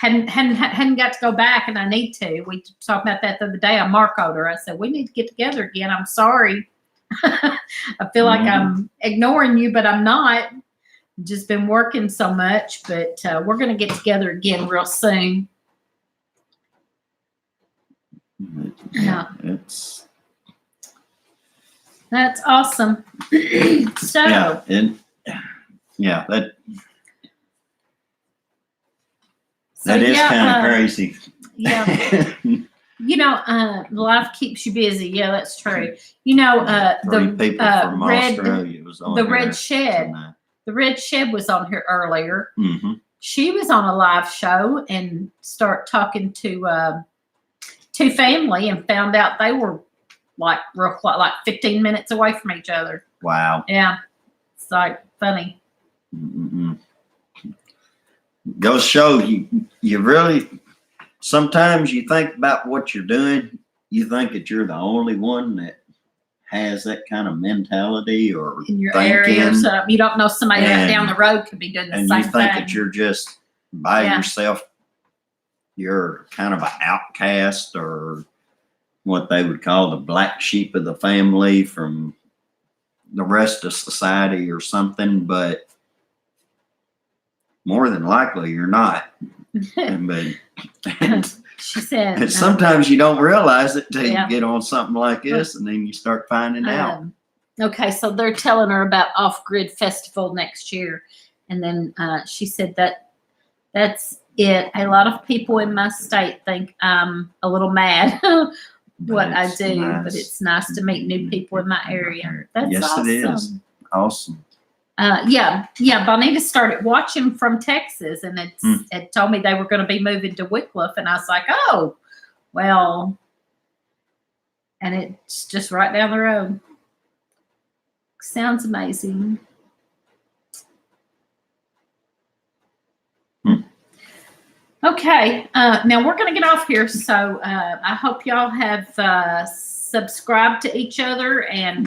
and hadn't got to go back, and I need to. We talked about that the other day. I marcoed her. I said, we need to get together again. I'm sorry. I feel like I'm ignoring you, but I'm not. Just been working so much, but we're going to get together again real soon. Yeah, That's awesome. So that is kind of crazy. Yeah. You know, life keeps you busy. Yeah, that's true. You know, 3 people from Australia was on the here Red Shed. tonight. The Red Shed was on here earlier. Mm-hmm. She was on a live show and start talking to family and found out they were like 15 minutes away from each other. Wow. Yeah, it's like funny. Mm-mm. Goes show you really. Sometimes you think about what you're doing. You think that you're the only one that has that kind of mentality or In your thinking, area or something. You don't know somebody right and- down the road could be doing the and same you thing. think that you're just by Yeah. yourself. You're kind of an outcast, or what they would call the black sheep of the family from the rest of society or something, but more than likely you're not. But She said, and sometimes you don't realize it till Yeah. you get on something like this, and then you start finding out. Okay, so they're telling her about Off-Grid Festival next year. And then she said that's it. A lot of people in my state think I'm a little mad what I It's do, nice. but it's nice to meet new people in my area. That's Yes, awesome. it is. Awesome. Yeah. Bonita started watching from Texas, and it told me they were going to be moving to Wycliffe, and I was like, oh, well, and it's just right down the road. Sounds amazing. Okay, now we're going to get off here. So I hope y'all have subscribed to each other and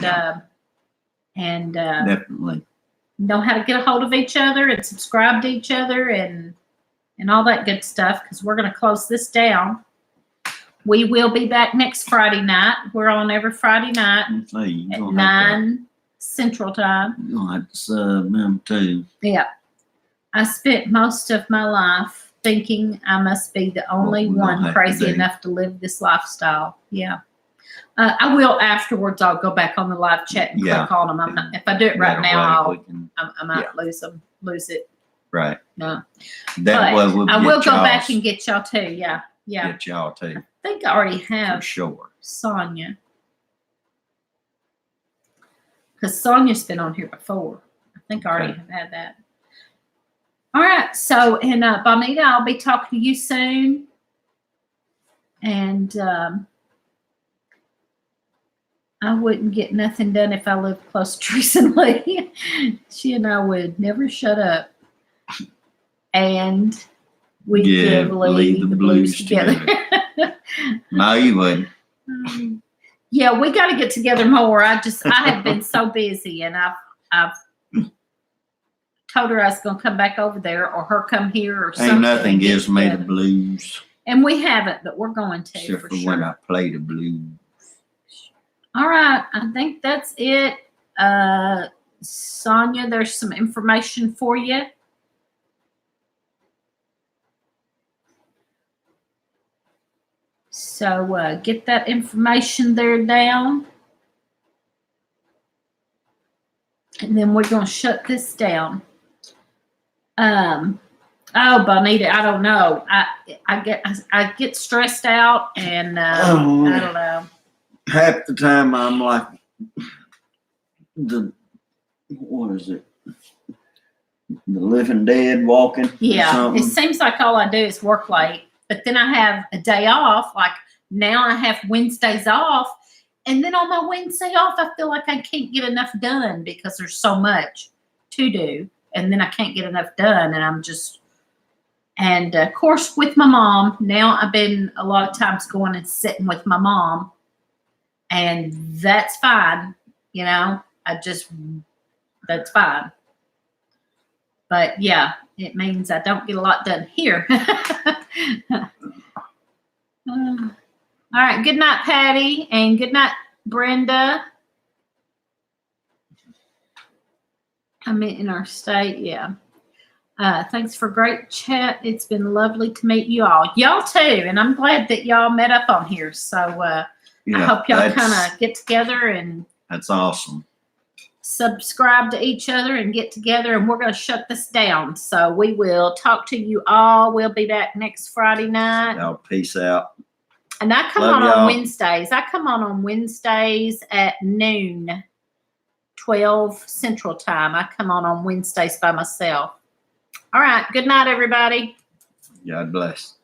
Definitely. know how to get a hold of each other and subscribe to each other and all that good stuff, because we're going to close this down. We will be back next Friday night. We're on every Friday night at 9 Central Time. You're going to have to sub them too. Yeah. I spent most of my life thinking I must be the only What we're gonna one have to crazy do. enough to live this lifestyle. Yeah. I will afterwards. I'll go back on the live chat and Yeah. click on them. I'm not, if I do it right That now, way we can- I might lose it. right. No. That But way we'll I get will go y'all's- back and get y'all too. Yeah. Yeah. Get y'all too. I think I already For have sure. Sonia. Because Sonia's been on here before. I think I already Okay. have had that. All right. So, and Bonita, I'll be talking to you soon. And I wouldn't get nothing done if I lived close to Teresa and Lee. She and I would never shut up. And we Yeah, could leave the blues together. No, you wouldn't. Yeah, we got to get together more. I have been so busy, and I've told her I was going to come back over there, or her come here, or something. Ain't nothing and get gives me the together. blues And we haven't, but we're going to except for for sure. when I play the blues. All right, I think that's it. Sonia, there's some information for you. So get that information there down. And then we're going to shut this down. Oh, Bonita, I don't know. I get stressed out, and I don't know. Half the time I'm like what is it? The living dead walking. Yeah, it seems like all I do is work late, but then I have a day off. Like now, I have Wednesdays off, and then on my Wednesday off, I feel like I can't get enough done because there's so much to do, and then I can't get enough done, and I'm just. And of course, with my mom, now I've been a lot of times going and sitting with my mom, and that's fine. You know, that's fine. But yeah, it means I don't get a lot done here. All right. Good night, Patty, and good night, Brenda. I'm in our state. Yeah. Thanks for great chat. It's been lovely to meet you all. Y'all too. And I'm glad that y'all met up on here. So I hope y'all kind of get together and that's awesome. Subscribe to each other and get together. And we're going to shut this down. So we will talk to you all. We'll be back next Friday night. Y'all peace out. And I come Love on y'all. Wednesdays. I come on Wednesdays at noon, 12 Central Time. I come on Wednesdays by myself. All right. Good night, everybody. God bless.